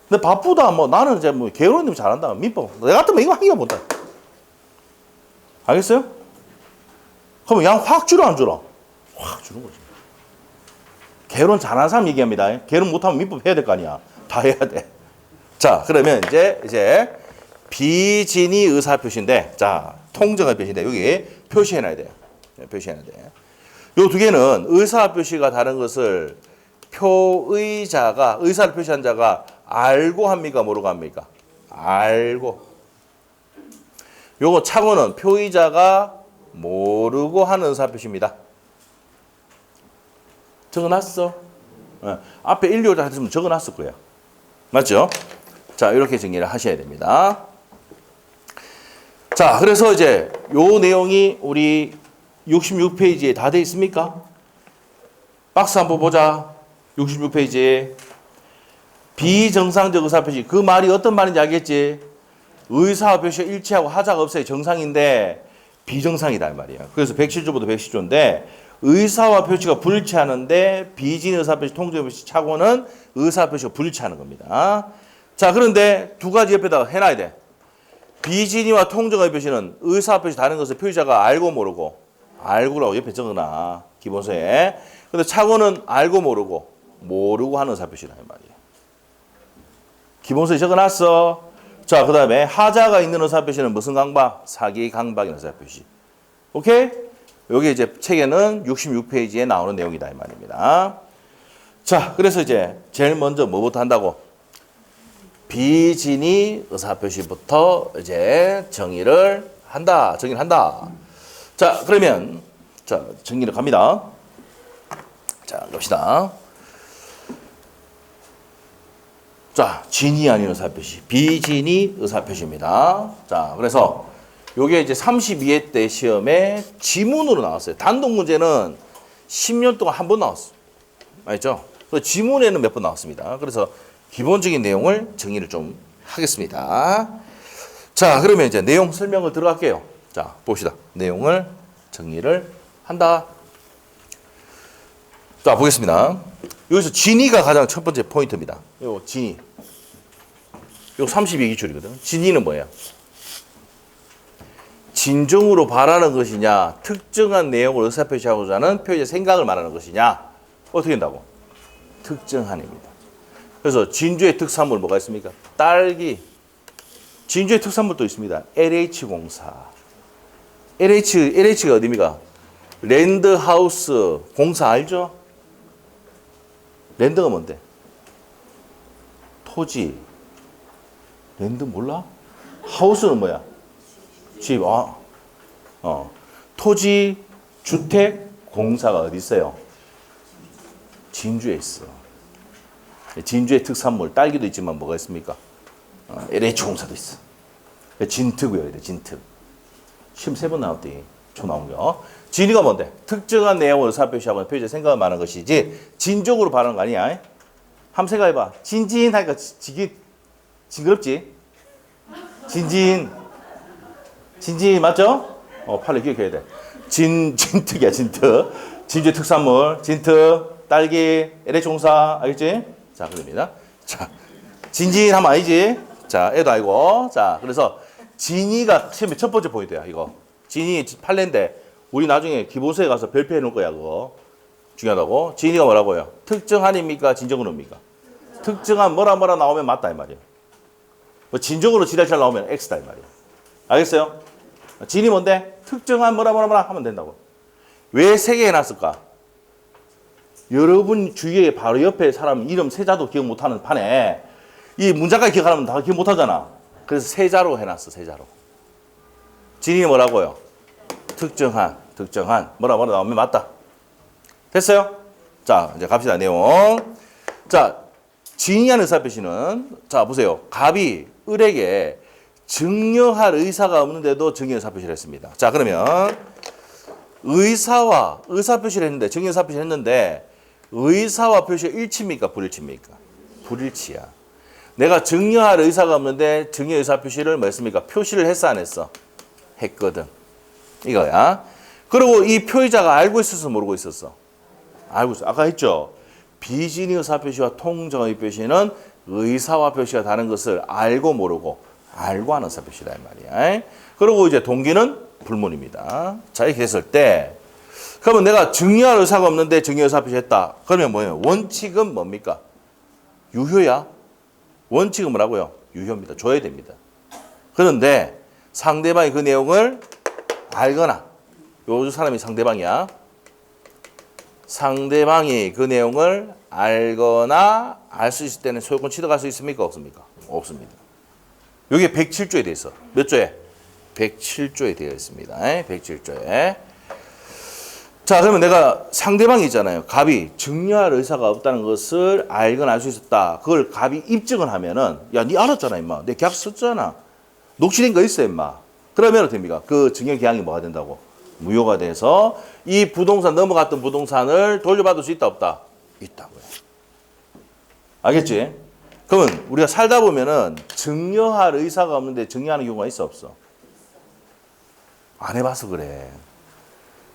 근데 바쁘다. 뭐 나는 이제 뭐 개론님 잘한다. 민법. 내가 같으면 이거 하기가 못다. 알겠어요? 그러면 양 확 줄어 안 줄어? 확 주는 거지. 개론 잘하는 사람 얘기합니다. 개론 못하면 민법 해야 될 거 아니야. 다 해야 돼. 자, 그러면 이제 비진이 의사표시인데, 자, 통정의 표시인데 여기 표시해놔야 돼요. 표시해놔야 돼. 요 두 개는 의사표시가 다른 것을 의사를 표시한 자가 알고 합니까? 모르고 합니까? 알고. 요거 착오는 표의자가 모르고 하는 의사표시입니다. 적어놨어? 네. 앞에 1, 2호자 했으면 적어놨을 거예요. 맞죠? 자, 이렇게 정리를 하셔야 됩니다. 자, 그래서 이제 요 내용이 우리 66페이지에 다 돼 있습니까? 박스 한번 보자. 66페이지. 비정상적 의사표시. 그 말이 어떤 말인지 알겠지? 의사와 표시가 일치하고 하자가 없어요. 정상인데 비정상이다 이 말이에요. 그래서 110조부터 110조인데 의사와 표시가 불일치하는데 비진 의사표시, 통정표시 착오는 의사표시가 불일치하는 겁니다. 자, 그런데 두 가지 옆에다가 해놔야 돼. 비진이와 통정의 표시는 의사표시 다른 것을 표시자가 알고 모르고, 알고라고 옆에 적어놔 기본서에. 근데 착오는 알고 모르고 하는 의사표시다 이 말이에요. 기본서에 적어놨어. 자, 그 다음에 하자가 있는 의사표시는 무슨 강박? 사기 강박인 의사표시. 오케이? 여기 이제 책에는 66페이지에 나오는 내용이다 이 말입니다. 자, 그래서 이제 제일 먼저 뭐부터 한다고? 비진이 의사표시부터 이제 정의를 한다. 자, 그러면 자, 정의를 갑니다. 자, 갑시다. 자, 진이 아닌 의사표시, 비진이 의사표시입니다. 자, 그래서 요게 이제 32회 때 시험에 지문으로 나왔어요. 단독 문제는 10년 동안 한 번 나왔어. 알죠? 지문에는 몇 번 나왔습니다. 그래서 기본적인 내용을 정리를 좀 하겠습니다. 자, 그러면 이제 내용 설명을 들어갈게요. 자, 봅시다. 내용을 정리를 한다. 자, 보겠습니다. 여기서 진이가 가장 첫 번째 포인트입니다. 요 진이. 요 32기출이거든. 진이는 뭐예요? 진정으로 바라는 것이냐, 특정한 내용을 의사표시하고자 하는 표현의 생각을 말하는 것이냐, 어떻게 된다고? 특정한입니다. 그래서 진주의 특산물 뭐가 있습니까? 딸기. 진주의 특산물도 있습니다. LH공사. LH가 어디입니까? 랜드하우스 공사 알죠? 랜드가 뭔데? 토지. 랜드 몰라? 하우스는 뭐야? 집. 토지, 주택, 공사가 어디 있어요? 진주에 있어. 진주의 특산물, 딸기도 있지만 뭐가 있습니까? LH공사도 있어. 진특이에요, 진특. 시험 3번 나왔더니 초 나온 거. 진이가 뭔데? 특정한 내용을 의사표시하거나 표시의 생각을 말하는 것이지 진적으로 말하는 거 아니야. 한번 생각해봐. 진진 하니까 징그럽지? 진진 맞죠? 팔을 기억해야 돼. 진특이야, 진특. 진주의 특산물, 진특, 딸기, LH공사, 알겠지? 자, 그럽니다. 자, 진진 하면 아니지? 자, 애도 아니고. 자, 그래서 진이가 시험의 첫 번째 포인트야, 이거. 진이 판례인데, 우리 나중에 기본서에 가서 별표해 놓을 거야, 그거. 중요하다고. 진이가 뭐라고요? 특정한입니까? 진정으로입니까? 특정한 뭐라 나오면 맞다, 이 말이야. 뭐 진정으로 지랄잘 나오면 X다, 이 말이야. 알겠어요? 진이 뭔데? 특정한 뭐라 하면 된다고. 왜 3개 해놨을까? 여러분 주위에 바로 옆에 사람 이름 세자도 기억 못하는 판에 이 문자까지 기억하면 다 기억 못하잖아. 그래서 세자로 해놨어, 세자로. 진이 뭐라고요? 특정한 뭐라 나오면 맞다. 됐어요? 자, 이제 갑시다, 내용. 자, 진이한 의사표시는, 자, 보세요. 갑이 을에게 증여할 의사가 없는데도 증여 의사표시를 했습니다. 자, 그러면 의사와 의사표시를 했는데, 증여 의사표시를 했는데, 의사와 표시가 일치입니까? 불일치입니까? 불일치야. 내가 증여할 의사가 없는데 증여 의사표시를 뭐 했습니까? 표시를 했어, 안 했어? 했거든. 이거야. 그리고 이 표의자가 알고 있었어, 모르고 있었어? 알고 있어. 아까 했죠. 비진의 의사표시와 통정의 표시는 의사와 표시가 다른 것을 알고 모르고 알고 하는 의사표시다 이 말이야. 그리고 이제 동기는 불문입니다. 자 이렇게 했을 때 그러면 내가 증여할 의사가 없는데 증여 의사표시 했다. 그러면 뭐예요? 원칙은 뭡니까? 유효야. 원칙은 뭐라고요? 유효입니다. 줘야 됩니다. 그런데 상대방이 그 내용을 알거나 요 사람이 상대방이야. 상대방이 그 내용을 알거나 알 수 있을 때는 소유권 취득할 수 있습니까? 없습니까? 없습니다. 이게 107조에 되어 있어. 몇 조에? 107조에 되어 있습니다. 107조에. 자, 그러면 내가 상대방이 있잖아요. 갑이 증여할 의사가 없다는 것을 알거나 알 수 있었다. 그걸 갑이 입증을 하면은, 야, 니 알았잖아, 임마. 내 계약 썼잖아. 녹취된 거 있어, 임마. 그러면 됩니까? 그 증여 계약이 뭐가 된다고? 무효가 돼서 이 부동산 넘어갔던 부동산을 돌려받을 수 있다, 없다? 있다고요. 알겠지? 그러면 우리가 살다 보면은 증여할 의사가 없는데 증여하는 경우가 있어, 없어? 안 해봐서 그래.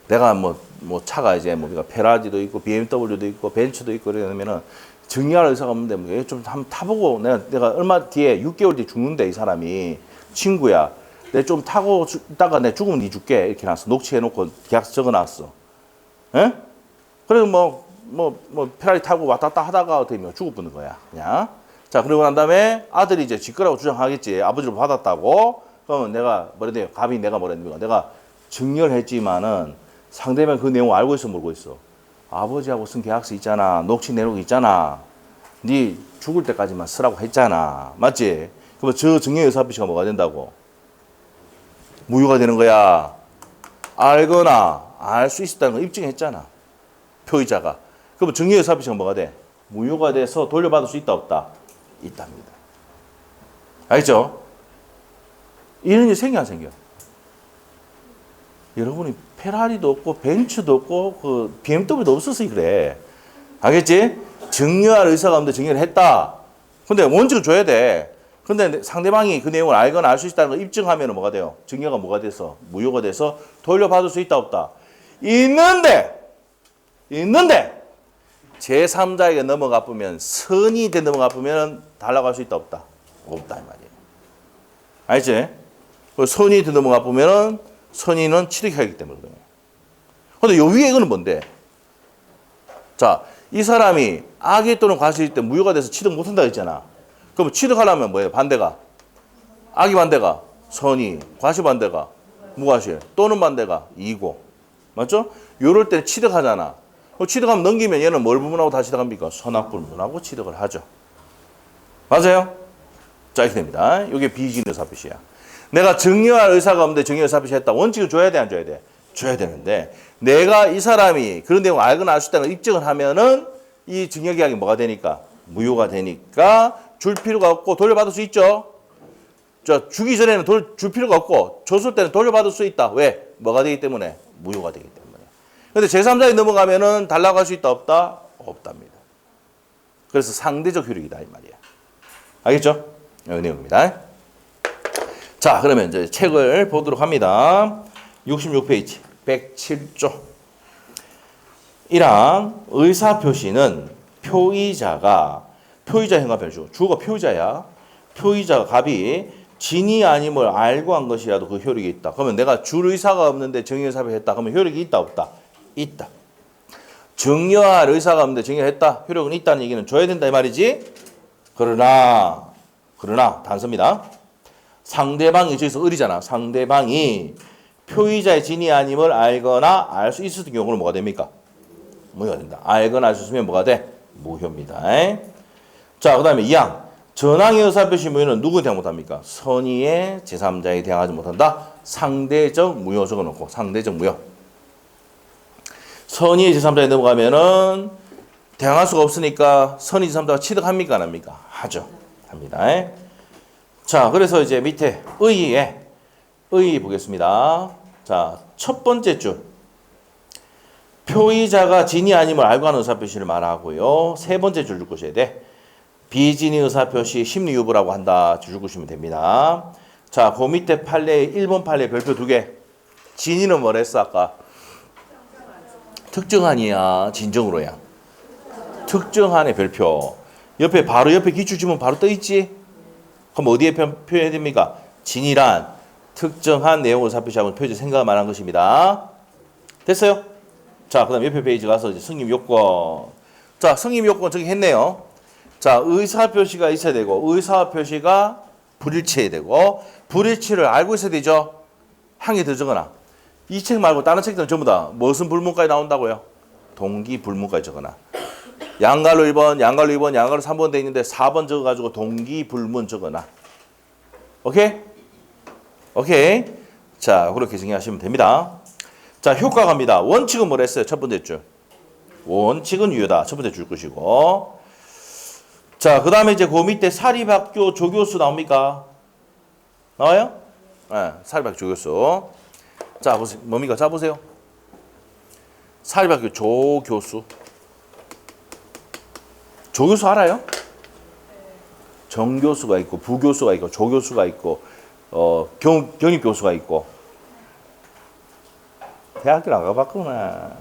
내가 뭐 차가 이제 뭐 페라리도 있고 BMW도 있고 벤츠도 있고 이러면은 증여할 의사가 없는데 뭐 좀 한번 타보고 내가 얼마 뒤에 6개월 뒤에 죽는데 이 사람이 친구야. 내 좀 타고 있다가 내 죽으면 니 줄게 이렇게 놨어. 녹취해놓고 계약서 적어놨어. 에? 그래서 뭐 페라리 타고 왔다 갔다 하다가 되면 죽을 뻔한 거야. 그냥. 자 그러고 난 다음에 아들이 이제 지 거라고 주장하겠지. 아버지로 받았다고. 그러면 내가 뭐래요? 갑이 내가 뭐랬는가? 내가 증여를 했지만은 상대방 그 내용 알고 있어 모르고 있어. 아버지하고 쓴 계약서 있잖아. 녹취 내놓고 있잖아. 네 죽을 때까지만 쓰라고 했잖아. 맞지? 그럼 저 증여 의사표시가 뭐가 된다고? 무효가 되는 거야. 알거나 알 수 있었다는 걸 입증했잖아. 표의자가. 그럼 증여 의사표시가 뭐가 돼? 무효가 돼서 돌려받을 수 있다 없다? 있답니다. 알겠죠? 이런 일이 생겨 안 생겨? 여러분이 페라리도 없고 벤츠도 없고 그 BMW도 없어서 그래. 알겠지? 증여할 의사가 없는데 증여를 했다. 근데 원칙을 줘야 돼. 근데 상대방이 그 내용을 알거나 알 수 있다는 걸 입증하면 뭐가 돼요? 증여가 뭐가 돼서 무효가 돼서 돌려받을 수 있다 없다? 있는데 제3자에게 넘어가 보면 선의에 넘어가 보면 달라고 할 수 있다 없다? 없다 이 말이에요. 알지? 선의에 넘어가 보면은 선의는 취득하기 때문에 그래요. 근데 요 위에 이거는 뭔데? 자, 이 사람이 악의 또는 과실일 때 무효가 돼서 취득 못한다 했잖아. 그럼 취득하려면 뭐예요? 반대가? 악의 반대가 선의, 과실 반대가 무과실, 또는 반대가 이고. 맞죠? 요럴 때는 취득하잖아. 취득하면 넘기면 얘는 뭘 부분하고 다 취득합니까? 선악 불문하고 취득을 하죠. 맞아요? 자, 이렇게 됩니다. 이게 비진의 의사표시야. 내가 증여할 의사가 없는데 증여 의사표시 했다. 원칙을 줘야 돼, 안 줘야 돼? 줘야 되는데 내가 이 사람이 그런 내용을 알거나 알 수 있다는 걸 입증을 하면은 이 증여계약이 뭐가 되니까? 무효가 되니까 줄 필요가 없고 돌려받을 수 있죠. 자, 주기 전에는 줄 필요가 없고 줬을 때는 돌려받을 수 있다. 왜? 뭐가 되기 때문에? 무효가 되기 때문에. 근데 제3자에 넘어가면은 달라고 할 수 있다 없다? 없답니다. 그래서 상대적 효력이다 이 말이야. 알겠죠? 여기 내용입니다. 자, 그러면 이제 책을 보도록 합니다. 66페이지 107조 1항 의사표시는 표의자 행하표시 주어가 표의자야. 표의자가 갑이 진이 아님을 알고 한 것이라도 그 효력이 있다. 그러면 내가 줄 의사가 없는데 증여의사표시 했다. 그러면 효력이 있다 없다? 있다. 증여할 의사가 없는데 증여했다. 효력은 있다는 얘기는 줘야 된다 이 말이지. 그러나 단서입니다. 상대방이 저기서 을이잖아. 상대방이 표의자의 진이 아님을 알거나 알 수 있었던 경우는 뭐가 됩니까? 무효가 된다. 알거나 알 수 있으면 뭐가 돼? 무효입니다. 자, 그 다음에 2항. 전항의 의사표시 무효는 누구에 대항 못합니까? 선의의 제3자에 대항하지 못한다. 상대적 무효 적어놓고 상대적 무효. 선의의 제3자에 넘어가면은 대항할 수가 없으니까 선의 제3자가 취득합니까? 안 합니까? 하죠. 합니다. 자, 그래서 이제 밑에 의 보겠습니다. 자, 첫 번째 줄. 표의자가 진이 아님을 알고 하는 의사표시를 말하고요. 세 번째 줄 읽으셔야 돼. 비진의 의사표시 심리 유보라고 한다. 줄 읽으시면 됩니다. 자, 그 밑에 판례 1번 판례 별표 2개. 진이는 뭐랬어 아까? 특정한이야, 진정으로야? 특정한의 별표. 옆에 바로 옆에 기출 지문 바로 떠 있지? 그럼 어디에 표현해야 됩니까? 진이란 특정한 내용을 살펴보면 표지 생각을 말한 것입니다. 됐어요? 자, 그 다음 옆에 페이지 가서 이제 성립 요건. 자, 성립 요건 저기 했네요. 자, 의사 표시가 있어야 되고, 의사 표시가 불일치해야 되고, 불일치를 알고 있어야 되죠? 한 개 더 적어놔. 이 책 말고 다른 책들은 전부 다 무슨 불문까지 나온다고요? 동기 불문까지 적어놔. 양갈로 1번, 양갈로 2번, 양갈로 3번 돼 있는데 4번 적어가지고 동기 불문 적어놔. 오케이? 오케이. 자, 그렇게 정리하시면 됩니다. 자, 효과 갑니다. 원칙은 뭐라 했어요? 첫 번째 줄. 원칙은 유효다. 첫 번째 줄 것이고. 자, 그 다음에 이제 그 밑에 사립학교 조교수 나옵니까? 나와요? 네, 사립학교 조교수. 자, 보세요. 뭡니까? 자, 보세요. 사립학교 조교수. 조교수 알아요? 정교수가 있고, 부교수가 있고, 조교수가 있고, 경립교수가 있고. 대학교 나가봤구나.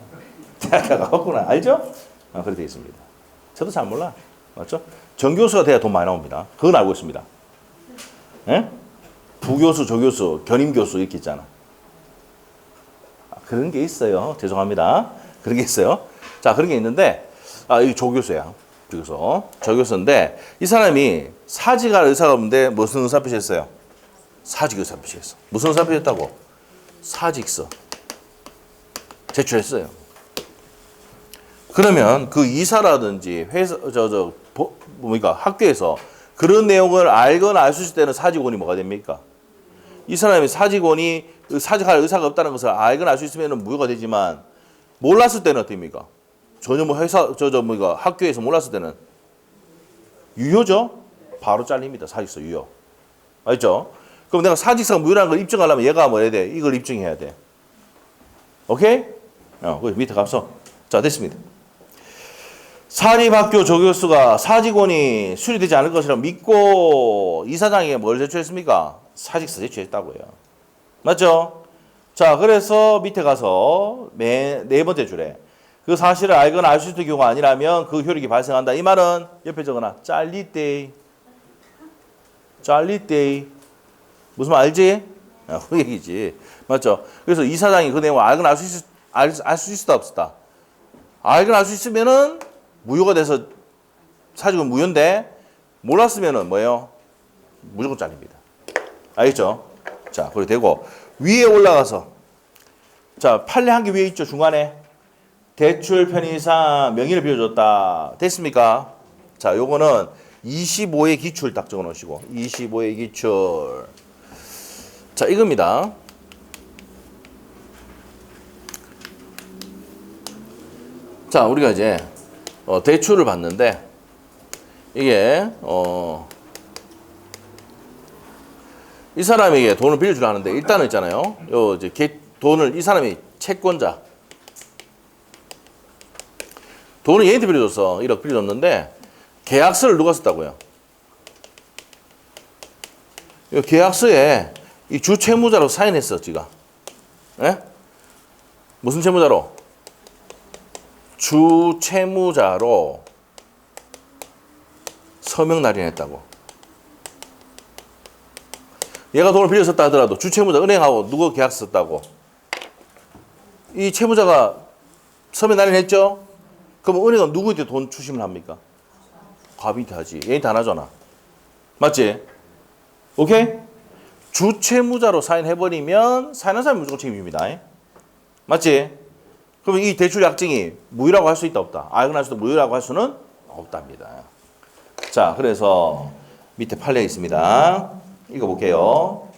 대학교 나가봤구나. 알죠? 그렇게 되어 있습니다. 저도 잘 몰라. 맞죠? 정교수가 돼야 돈 많이 나옵니다. 그건 알고 있습니다. 예? 부교수, 조교수, 견임교수 이렇게 있잖아. 그런 게 있어요. 죄송합니다. 그런 게 있어요. 자, 그런 게 있는데, 이 조교수야. 조교수인데, 이 사람이 사직할 의사가 없는데 무슨 의사 표시했어요? 사직 의사 표시했어. 무슨 의사 표시했다고? 사직서. 제출했어요. 그러면 그 이사라든지 회사, 학교에서 그런 내용을 알거나 알 수 있을 때는 사직원이 뭐가 됩니까? 이 사람이 사직원이 사직할 의사가 없다는 것을 알거나 알 수 있으면 무효가 되지만 몰랐을 때는 어떻습니까? 전혀 학교에서 몰랐을 때는 유효죠? 바로 잘립니다. 사직서 유효. 알죠? 그럼 내가 사직서가 무효라는 걸 입증하려면 얘가 뭐 해야 돼? 이걸 입증해야 돼. 오케이? 거기 밑에 가서. 자, 됐습니다. 사립학교 조교수가 사직원이 수리되지 않을 것이라 믿고 이사장에게 뭘 제출했습니까? 사직서 제출했다고요. 맞죠? 자, 그래서 밑에 가서 네 번째 줄에 그 사실을 알거나 알 수 있는 경우가 아니라면 그 효력이 발생한다. 이 말은 옆에 적어놔. 잘릴 때. 무슨 말 알지? 그 얘기지. 맞죠? 그래서 이사장이 그 내용을 알거나 알 수 있다 없었다. 알거나 알 수 있으면은 무효가 돼서 사직은 무효인데 몰랐으면은 뭐예요? 무조건 잘립니다. 알겠죠? 자, 그렇게 되고 위에 올라가서 자, 판례 한 개 위에 있죠, 중간에. 대출 편의상 명의를 빌려줬다. 됐습니까? 자, 요거는 25의 기출 딱 적어 놓으시고 25의 기출. 자, 이겁니다. 자, 우리가 이제 대출을 받는데 이게 이 사람에게 돈을 빌려주려 하는데 일단은 있잖아요. 요 이제 돈을 이 사람이 채권자. 돈을 얘한테 빌려줬어. 1억 빌려줬는데 계약서를 누가 썼다고요? 이 계약서에 이 주채무자로 사인했어, 지가. 예? 무슨 채무자로? 주채무자로 서명 날인했다고. 얘가 돈을 빌렸었다 하더라도 주채무자 은행하고 누가 계약서 썼다고? 이 채무자가 서명 날인했죠? 그럼 은행은 누구한테 돈 추심을 합니까? 갑인한테 하지. 얘한테 안 하잖아. 맞지? 오케이? 주채무자로 사인해버리면 사인한 사람이 무조건 책임집니다. 맞지? 그러면 이 대출 약정이 무효라고 할 수 있다 없다? 알거나 할 수도 무효라고 할 수는 없답니다. 자, 그래서 밑에 판례 있습니다. 이거 볼게요.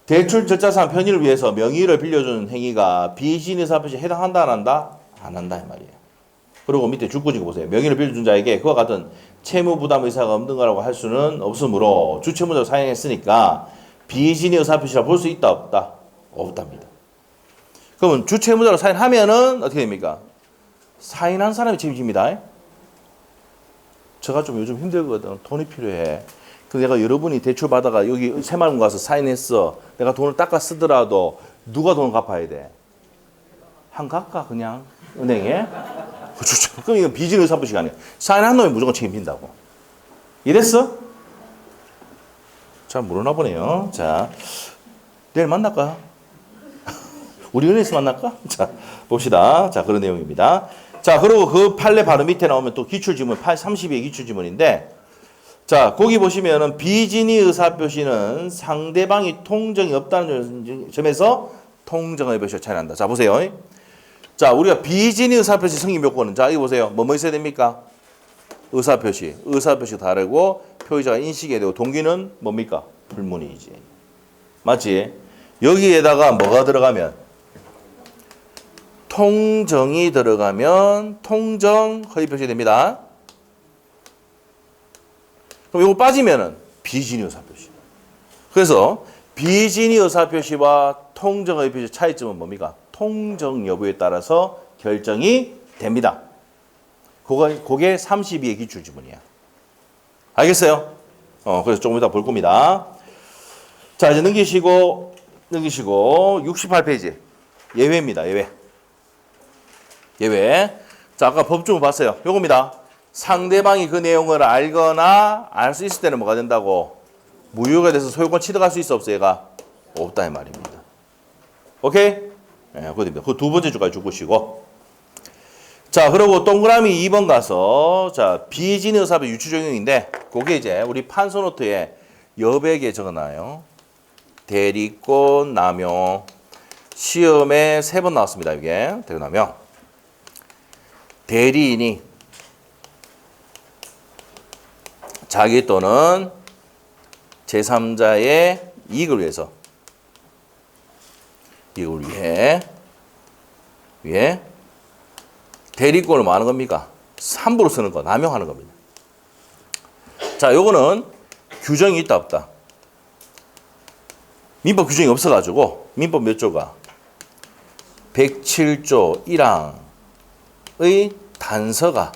대출 절차상 편의를 위해서 명의를 빌려주는 행위가 비신의사 표시에 해당한다 안 한다? 안 한다 이 말이에요. 그리고 밑에 줄거지고 보세요. 명의를 빌려준 자에게 그와 같은 채무 부담 의사가 없는 거라고 할 수는 없으므로 주채무자로 사용했으니까 비신의 의사 표시라 볼 수 있다 없다? 없답니다. 그러면 주채무자로 사인하면은 어떻게 됩니까? 사인한 사람이 책임집니다. 제가 좀 요즘 힘들거든. 돈이 필요해. 근데 내가 여러분이 대출 받아가 여기 새마을금 가서 사인했어. 내가 돈을 닦아 쓰더라도 누가 돈을 갚아야 돼? 한 갈까 그냥 은행에? 그럼 이건 비진 의사표시가 아니야. 사인한 놈이 무조건 책임진다고. 이랬어? 잘 모르나 보네요. 자, 내일 만날까? 우리 은행에서 만날까? 자, 봅시다. 자, 그런 내용입니다. 자, 그리고 그 판례 바로 밑에 나오면 또 기출지문, 32의 기출지문인데, 자, 거기 보시면은 비진의 의사표시는 상대방이 통정이 없다는 점에서 통정의 표시가 차이 난다. 자, 보세요. 자, 우리가 비진의 의사표시 성립 요건은, 자, 이거 보세요. 뭐 있어야 됩니까? 의사표시. 의사표시 다르고, 표의자가 인식해야 되고, 동기는 뭡니까? 불문이지. 맞지? 여기에다가 뭐가 들어가면? 통정이 들어가면 통정 허위 표시 됩니다. 그럼 이거 빠지면은 비진의 의사표시. 그래서 비진의 의사표시와 통정 허위 표시 차이점은 뭡니까? 통정 여부에 따라서 결정이 됩니다. 그게 32의 기출지문이야. 알겠어요? 그래서 조금 이따 볼 겁니다. 자, 이제 넘기시고 68페이지. 예외입니다. 예외. 자, 아까 법조문 봤어요. 요겁니다. 상대방이 그 내용을 알거나 알 수 있을 때는 뭐가 된다고? 무효가 돼서 소유권 취득할 수 있어 없어? 얘가 없다 이 말입니다. 오케이? 네, 그겁니다. 그 두 번째 줄까지 주고시고. 자, 그리고 동그라미 2번 가서 자, 비진의 의사표시 유추 적용인데 그게 이제 우리 판소노트에 여백에 적어놔요. 대리권 남용. 시험에 3번 나왔습니다. 이게 대리권 남용. 대리인이 자기 또는 제3자의 이익을 위해 대리권을 뭐 하는 겁니까? 함부로 쓰는 거, 남용하는 겁니다. 자, 요거는 규정이 있다 없다? 민법 규정이 없어가지고 민법 몇 조가? 107조 1항의 단서가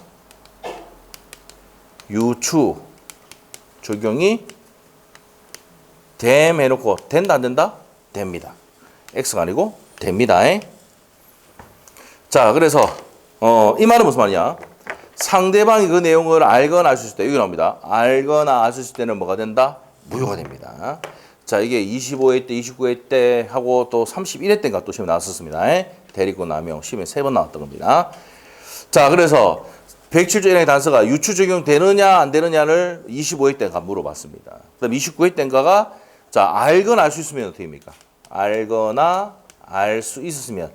유추 적용이 됨 해놓고 된다 안 된다? 됩니다. X가 아니고 됩니다. 자, 그래서 이 말은 무슨 말이냐? 상대방이 그 내용을 알거나 알 수 있을 때 여기 나옵니다. 알거나 알 수 있을 때는 뭐가 된다? 무효가 됩니다. 자, 이게 25회 때, 29회 때 하고 또 31회 때인가 또 시험에 나왔었습니다. 대리권 남용 시험에 3번 나왔던 겁니다. 자, 그래서 107조 1항의 단서가 유추 적용되느냐 안 되느냐를 25회 때인가 물어봤습니다. 그 다음 29회 때인가가 자, 알거나 알 수 있으면 어떻게 됩니까? 알거나 알 수 있었으면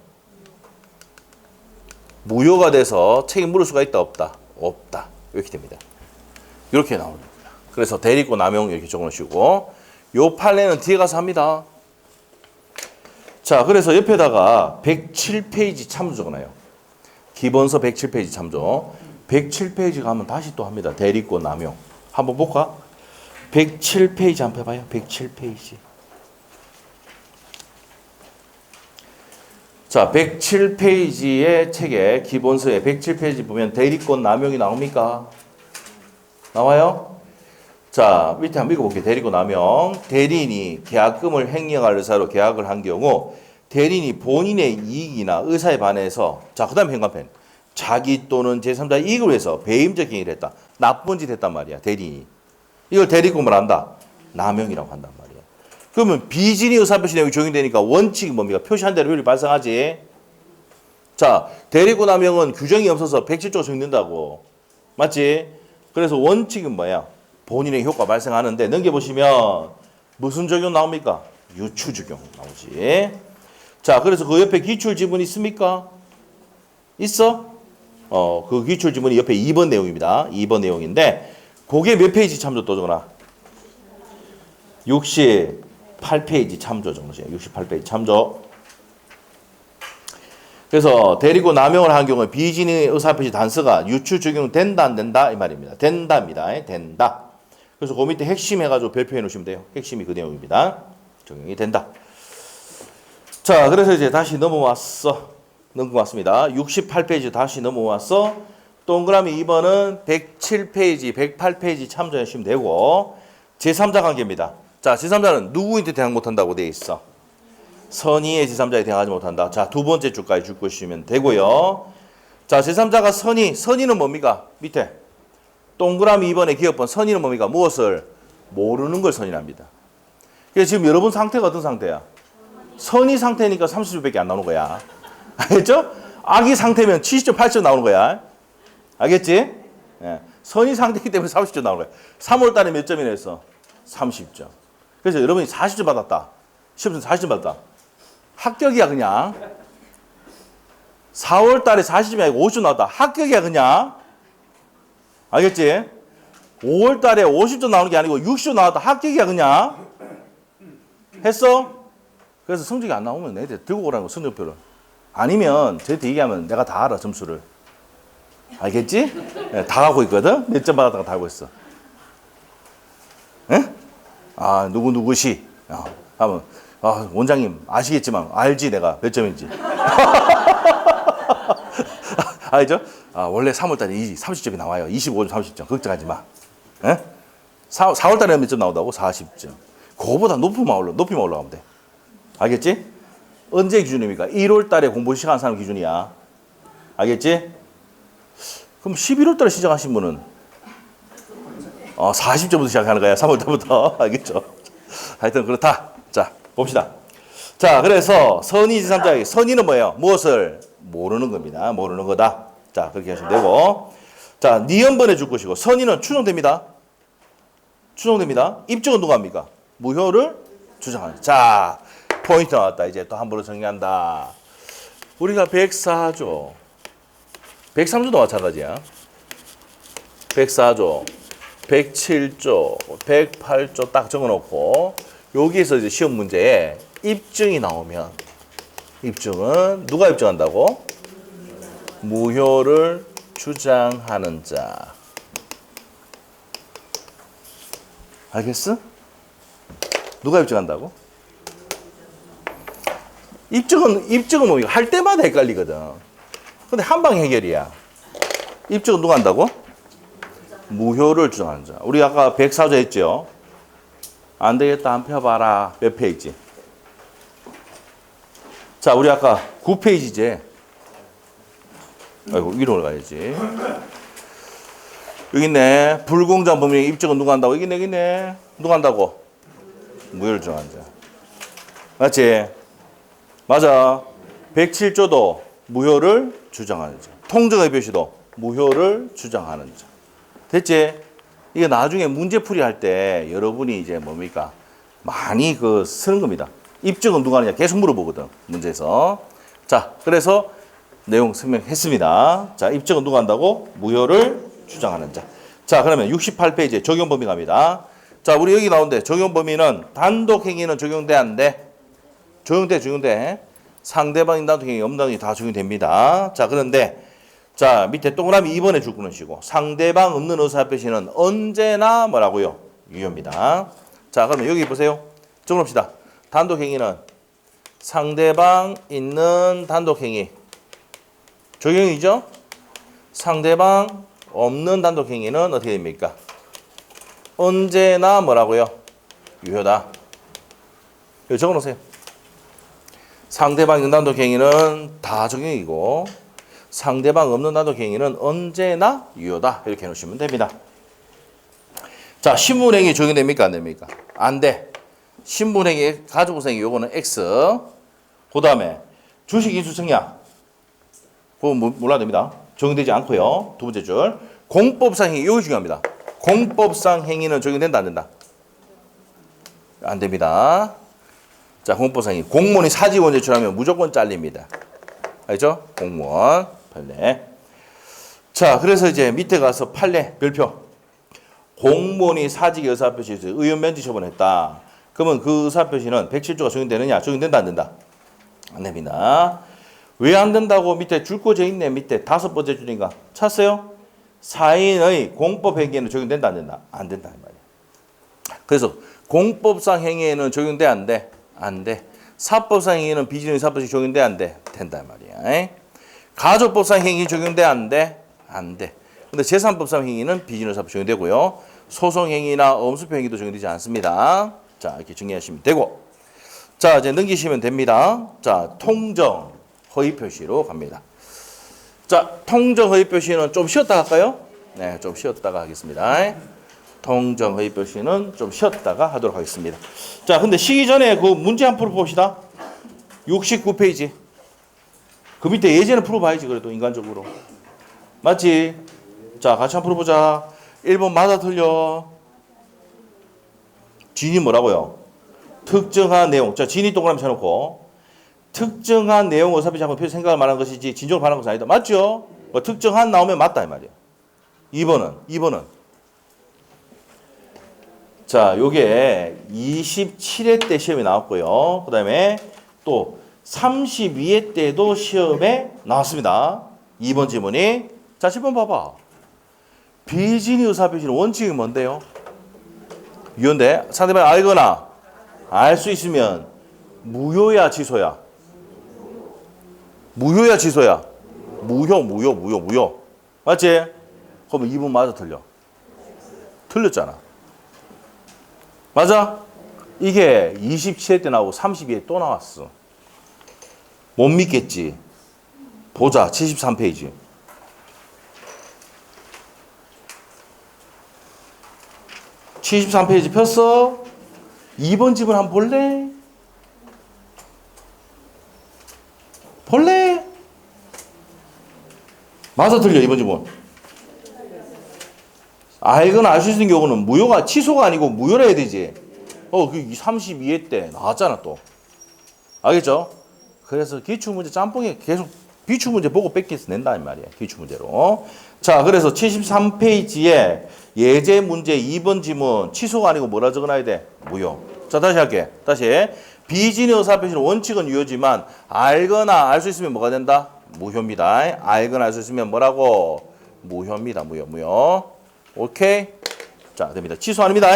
무효가 돼서 책임 물을 수가 있다 없다? 없다. 이렇게 됩니다. 이렇게 나옵니다. 그래서 대리권 남용 이렇게 적어놓으시고 요 판례는 뒤에 가서 합니다. 자, 그래서 옆에다가 107페이지 참조 적어놔요. 기본서 107페이지 참조. 107페이지 가면 다시 또 합니다. 대리권 남용. 한번 볼까? 107페이지 한번 해봐요. 107페이지. 자, 107페이지의 책에 기본서에 107페이지 보면 대리권 남용이 나옵니까? 나와요? 자, 밑에 한번 읽어볼게요. 대리권 남용. 대리인이 계약금을 횡령할 의사로 계약을 한 경우 대리인이 본인의 이익이나 의사에 반해서 자, 그 다음에 현관펜. 자기 또는 제3자 이익을 위해서 배임적 행위를 했다. 나쁜 짓 했단 말이야. 대리인이. 이걸 대리권을 한다. 남용이라고 한단 말이야. 그러면 비진의 의사표시 내용이 적용되니까 원칙이 뭡니까? 표시한 대로 효력이 발생하지. 자, 대리권 남용은 규정이 없어서 107조가 적용된다고. 맞지? 그래서 원칙은 뭐야? 본인의 효과 발생하는데 넘겨보시면 무슨 적용 나옵니까? 유추 적용 나오지. 자, 그래서 그 옆에 기출 지문 있습니까? 있어? 그 기출 지문이 옆에 2번 내용입니다. 2번 내용인데 그게 몇 페이지 참조 또 적어놔? 68페이지 참조 정도죠. 68페이지 참조. 그래서 대리권 남용을 한 경우에 비진의 의사표시 단서가 유추 적용된다 안 된다 이 말입니다. 된다입니다. 된다. 그래서 그 밑에 핵심 해가지고 별표해 놓으시면 돼요. 핵심이 그 내용입니다. 적용이 된다. 자, 그래서 이제 다시 넘어왔습니다. 68페이지 다시 넘어와서 동그라미 2번은 107페이지, 108페이지 참조하시면 되고 제3자 관계입니다. 자, 제3자는 누구한테 대항 못한다고 되어 있어? 선의의 제3자에 대항하지 못한다. 자, 두 번째 줄까지 줄 것이면 되고요. 자, 제3자가 선의는 뭡니까? 밑에 동그라미 2번의 기억번 선의는 뭡니까? 무엇을 모르는 걸 선의랍니다. 그래서 지금 여러분 상태가 어떤 상태야? 선의 상태니까 30점밖에 안 나오는 거야. 알겠죠? 악의 상태면 70점, 80점 나오는 거야. 알겠지? 예. 선의 상태이기 때문에 30점 나오는 거야. 3월 달에 몇 점이나 했어? 30점. 그래서 여러분이 40점 받았다. 시험에서 40점 받았다. 합격이야 그냥. 4월 달에 40점이 아니고 50점 나왔다. 합격이야 그냥. 알겠지? 5월 달에 50점 나오는 게 아니고 60점 나왔다. 합격이야 그냥. 했어? 그래서 성적이 안 나오면 애들 들고 오라는 거 성적표를. 아니면 저한테 얘기하면 내가 다 알아 점수를. 알겠지? 네, 다 갖고 있거든. 몇 점 받았다가 다 알고 있어. 에? 아 누구시 하면 원장님 아시겠지만 알지 내가 몇 점인지. 알죠? 원래 3월달에 30점이 나와요. 25점 30점 걱정하지 마. 에? 4월달에 몇 점 나온다고? 40점. 그거보다 높이만 올라가면 돼. 알겠지? 언제 기준입니까? 1월달에 공부 시작한 사람 기준이야. 알겠지? 그럼 11월달에 시작하신 분은 40점부터 시작하는 거야. 3월달부터. 알겠죠? 하여튼 그렇다. 자, 봅시다. 자, 그래서 선의 제3자에게 선의는 뭐예요? 무엇을 모르는 겁니다. 모르는 거다. 자, 그렇게 하시면 되고. 자, 니은번에 줄 것이고 선의는 추정됩니다. 추정됩니다. 입증은 누가 합니까? 무효를 주장하는. 자, 포인트 나왔다. 이제 또 한 번로 정리한다. 우리가 104조, 103조도 마찬가지야. 104조, 107조, 108조 딱 적어놓고 여기에서 이제 시험 문제에 입증이 나오면 입증은 누가 입증한다고? 무효를 주장하는 자. 알겠어? 누가 입증한다고? 입증은 뭐 할 때마다 헷갈리거든. 근데 한방 해결이야. 입증은 누가 한다고? 무효를 주장하는 자. 우리 아까 104조 했죠? 안 되겠다, 한 펴봐라. 몇 페이지? 자, 우리 아까 9페이지제. 아이고, 위로 올라가야지. 여기 있네. 불공정 범위의 입증은 누가 한다고? 여기 있네. 누가 한다고? 무효를 주장하는 자. 맞지? 맞아. 107조도 무효를 주장하는 자. 통정의 표시도 무효를 주장하는 자. 됐지? 이게 나중에 문제풀이 할 때 여러분이 이제 뭡니까? 많이 쓰는 겁니다. 입증은 누가 하느냐 계속 물어보거든. 문제에서. 자, 그래서 내용 설명했습니다. 자, 입증은 누가 한다고? 무효를 주장하는 자. 자, 그러면 68페이지에 적용 범위 갑니다. 자, 우리 여기 나오는데 적용 범위는 단독 행위는 적용돼 안 돼? 적용돼. 상대방인 단독 행위, 없는 단독 행위 다 적용됩니다. 자, 그런데 자, 밑에 동그라미 2번에 줄 끊으시고 상대방 없는 의사표시는 언제나 뭐라고요? 유효입니다. 자, 그러면 여기 보세요. 적어놓읍시다. 단독 행위는 상대방 있는 단독 행위. 적용이죠? 상대방 없는 단독 행위는 어떻게 됩니까? 언제나 뭐라고요? 유효다. 여기 적어놓으세요. 상대방 있는 단독 행위는 다 적용이고 상대방 없는 단독 행위는 언제나 유효다. 이렇게 해놓으시면 됩니다. 자, 신분행위 적용됩니까? 안 됩니까? 안 돼. 신분행위, 가족구성행위 요거는 X. 그 다음에 주식인수청약. 그거 몰라도 됩니다. 적용되지 않고요. 두 번째 줄. 공법상 행위, 이거 중요합니다. 공법상 행위는 적용된다, 안 된다? 안 됩니다. 자, 공법상 행위. 공무원이 사직원 제출하면 무조건 잘립니다. 알죠? 공무원. 판례. 자, 그래서 이제 밑에 가서 판례, 별표. 공무원이 사직 의사표시에서 의원 면제 처분했다. 그러면 그 의사표시는 107조가 적용되느냐? 적용된다, 안 된다? 안 됩니다. 왜 안 된다고 밑에 줄 거 져 있네. 밑에 5번째 줄인가? 찾았어요? 사인의 공법 행위에는 적용된다, 안 된다? 안 된다, 이 말이야. 그래서 공법상 행위에는 적용돼, 안 돼? 안 돼. 사법상 행위는 비진의 사법시 적용돼, 안 돼? 된다, 이 말이야. 가족법상 행위 적용돼, 안 돼? 안 돼. 근데 제3법상 행위는 비진의 사법 적용되고요. 소송 행위나 엄수표 행위도 적용되지 않습니다. 자, 이렇게 정리하시면 되고. 자, 이제 넘기시면 됩니다. 자, 통정 허위 표시로 갑니다. 자, 통정 허위 표시는 좀 쉬었다 할까요? 네, 좀 쉬었다가 하겠습니다. 통정 허위 표시는 좀 쉬었다가 하도록 하겠습니다. 자, 근데 쉬기 전에 그 문제 한 풀어 봅시다. 69페이지. 그 밑에 예제는 풀어봐야지, 그래도 인간적으로. 맞지? 자, 같이 한번 풀어보자. 1번 맞아 틀려. 진이 뭐라고요? 특정한 내용. 자, 진이 동그라미 쳐놓고 특정한 내용 어차피 한번 표시 생각을 말하는 것이지 진정을 말하는 것은 아니다. 맞죠? 뭐 특정한 나오면 맞다 이 말이야. 2번은 자, 요게 27회 때 시험에 나왔고요. 그 다음에 또 32회 때도 시험에 나왔습니다. 2번 지문이. 자, 10번 봐봐. 비진의 의사표시는 원칙이 뭔데요? 유효인데 상대방이 알거나 알 수 있으면 무효야 취소야? 무효야 취소야? 무효. 맞지? 그러면 2번 맞아 틀려? 틀렸잖아. 맞아? 이게 27회 때 나오고 32회 또 나왔어. 못 믿겠지? 보자. 73페이지. 73페이지 폈어? 2번 집을 한번 볼래? 볼래? 맞아 틀려 2번 집은. 알거나 알 수 있는 경우는 무효가 취소가 아니고 무효라 해야 되지. 그 32회 때 나왔잖아 또. 알겠죠? 그래서 기출문제 짬뽕에 계속 기출문제 보고 뺏겨서 낸다 이 말이야. 기출문제로. 자, 그래서 73페이지에 예제 문제 2번 지문 취소가 아니고 뭐라 적어놔야 돼? 무효. 자, 다시 할게. 다시. 비진의 의사표시는 원칙은 유효지만 알거나 알 수 있으면 뭐가 된다? 무효입니다. 알거나 알 수 있으면 뭐라고? 무효입니다. 무효. 오케이? 자, 됩니다. 취소 아닙니다.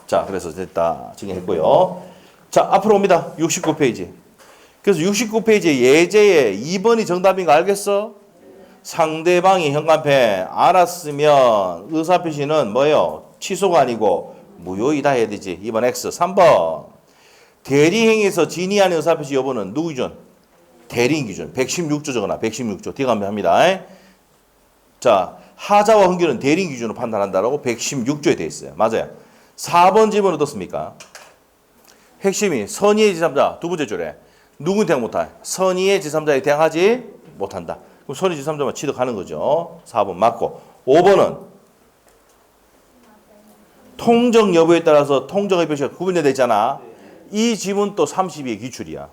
자, 그래서 됐다. 정리했고요. 자, 앞으로 옵니다. 69페이지. 그래서 69페이지에 예제에 2번이 정답인 거 알겠어? 상대방이 현관패 알았으면 의사표시는 뭐예요? 취소가 아니고 무효이다 해야 되지. 2번 X. 3번. 대리행위에서 진위하는 의사표시 여부는 누구 기준? 대리인 기준. 116조 적어놔. 116조. 뒤에 가면 합니다. 자, 하자와 흥규는 대리인 기준으로 판단한다라고 116조에 되어 있어요. 맞아요. 4번 질문 어떻습니까? 핵심이 선의의 제3자 두 번째 줄에 누구는 대항 못할? 선의의 제3자에 대항하지 못한다. 그럼 선의 제3자만 취득하는 거죠. 4번 맞고. 5번은 통정 여부에 따라서 통정의 표시가 구분되어 있잖아. 이 지문 또 32의 기출이야.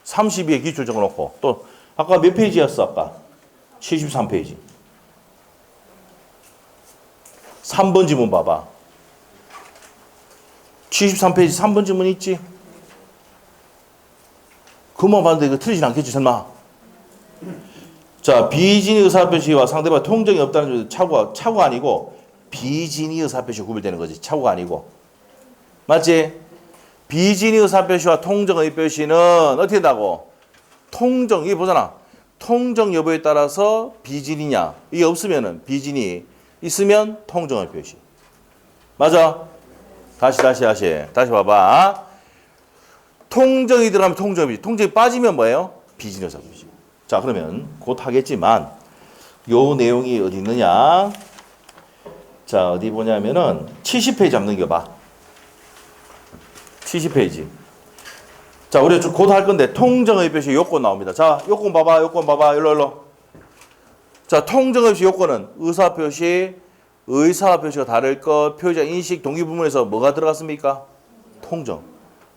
32의 기출 적어놓고 또 아까 몇 페이지였어? 아까 73페이지. 3번 지문 봐봐. 73페이지 3번 지문 있지? 그만 봤는데 이거 틀리진 않겠지 설마? 자, 비진의 의사표시와 상대방 통정이 없다는 차고가 아니고 비진의 의사표시가 구별되는 거지. 차고가 아니고. 맞지? 비진의 의사표시와 통정의 의표시는 어떻게 된다고? 통정, 이게 보잖아. 통정 여부에 따라서 비진이냐. 이게 없으면은 비진이 있으면 통정의 표시. 맞아? 다시 봐봐. 통정이 들어가면 통정이, 통정이 빠지면 뭐예요? 비진의 의사표시. 자, 그러면 곧 하겠지만 요 내용이 어디 있느냐? 자, 어디 보냐면은 70페이지 한번 넘겨봐. 70페이지. 자, 우리 곧 할 건데 통정의 표시 요건 나옵니다. 자, 요건 봐봐. 일로. 자, 통정의 표시 요건은 의사표시가 다를 것, 표시자 인식 동기 부분에서 뭐가 들어갔습니까? 통정.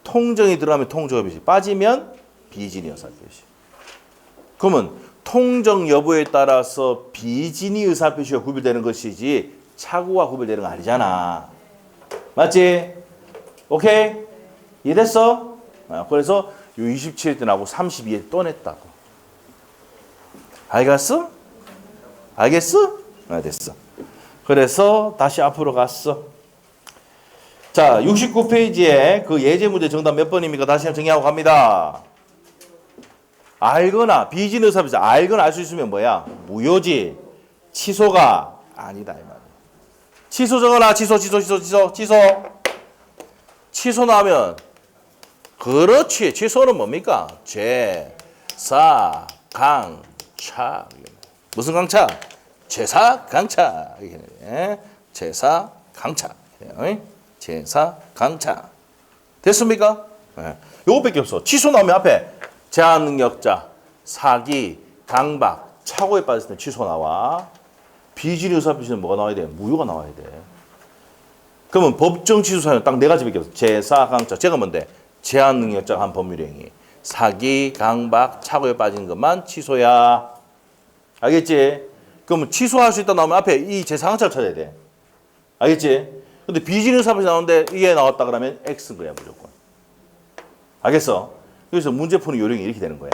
통정이 들어가면 통정의 표시, 빠지면 비진의 의사표시. 그러면 통정 여부에 따라서 비진의 의사표시가 구별되는 것이지 차고가 구별되는 거 아니잖아. 맞지? 오케이? 이해됐어? 그래서 요 27회 때 나오고 32회 또 냈다고. 알겠어? 됐어. 그래서 다시 앞으로 갔어. 자, 69페이지에 그 예제 문제 정답 몇 번입니까? 다시 한번 정리하고 갑니다. 알거나 비진의 의사표시 알거나 알 수 있으면 뭐야? 무효지. 취소가 아니다 이 말이야. 취소 적어놔. 취소 나오면 그렇지. 취소는 뭡니까? 제사 강차. 무슨 강차? 제사 강차. 제사 강차. 제사 강차. 됐습니까? 요거밖에 없어. 취소 나오면 앞에 제한 능력자, 사기, 강박, 착오에 빠졌을 때 취소 나와. 비질의 의사표시는 뭐가 나와야 돼? 무효가 나와야 돼. 그러면 법정 취소 사유는 딱 네 가지밖에 없어. 제사 강차. 제가 뭔데? 제한 능력자가 한 법률 행위. 사기, 강박, 착오에 빠진 것만 취소야. 알겠지? 그러면 취소할 수 있다 나오면 앞에 이 제사 강차를 찾아야 돼. 알겠지? 근데 비질의 의사표시 나오는데 이게 나왔다 그러면 X인 거야, 무조건. 알겠어? 그래서 문제 푸는 요령이 이렇게 되는 거야.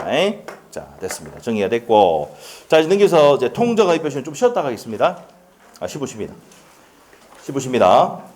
자, 됐습니다. 정리가 됐고. 자, 이제 넘겨서 이제 통정의 표시는 좀 쉬었다 가겠습니다. 15시입니다. 15시입니다.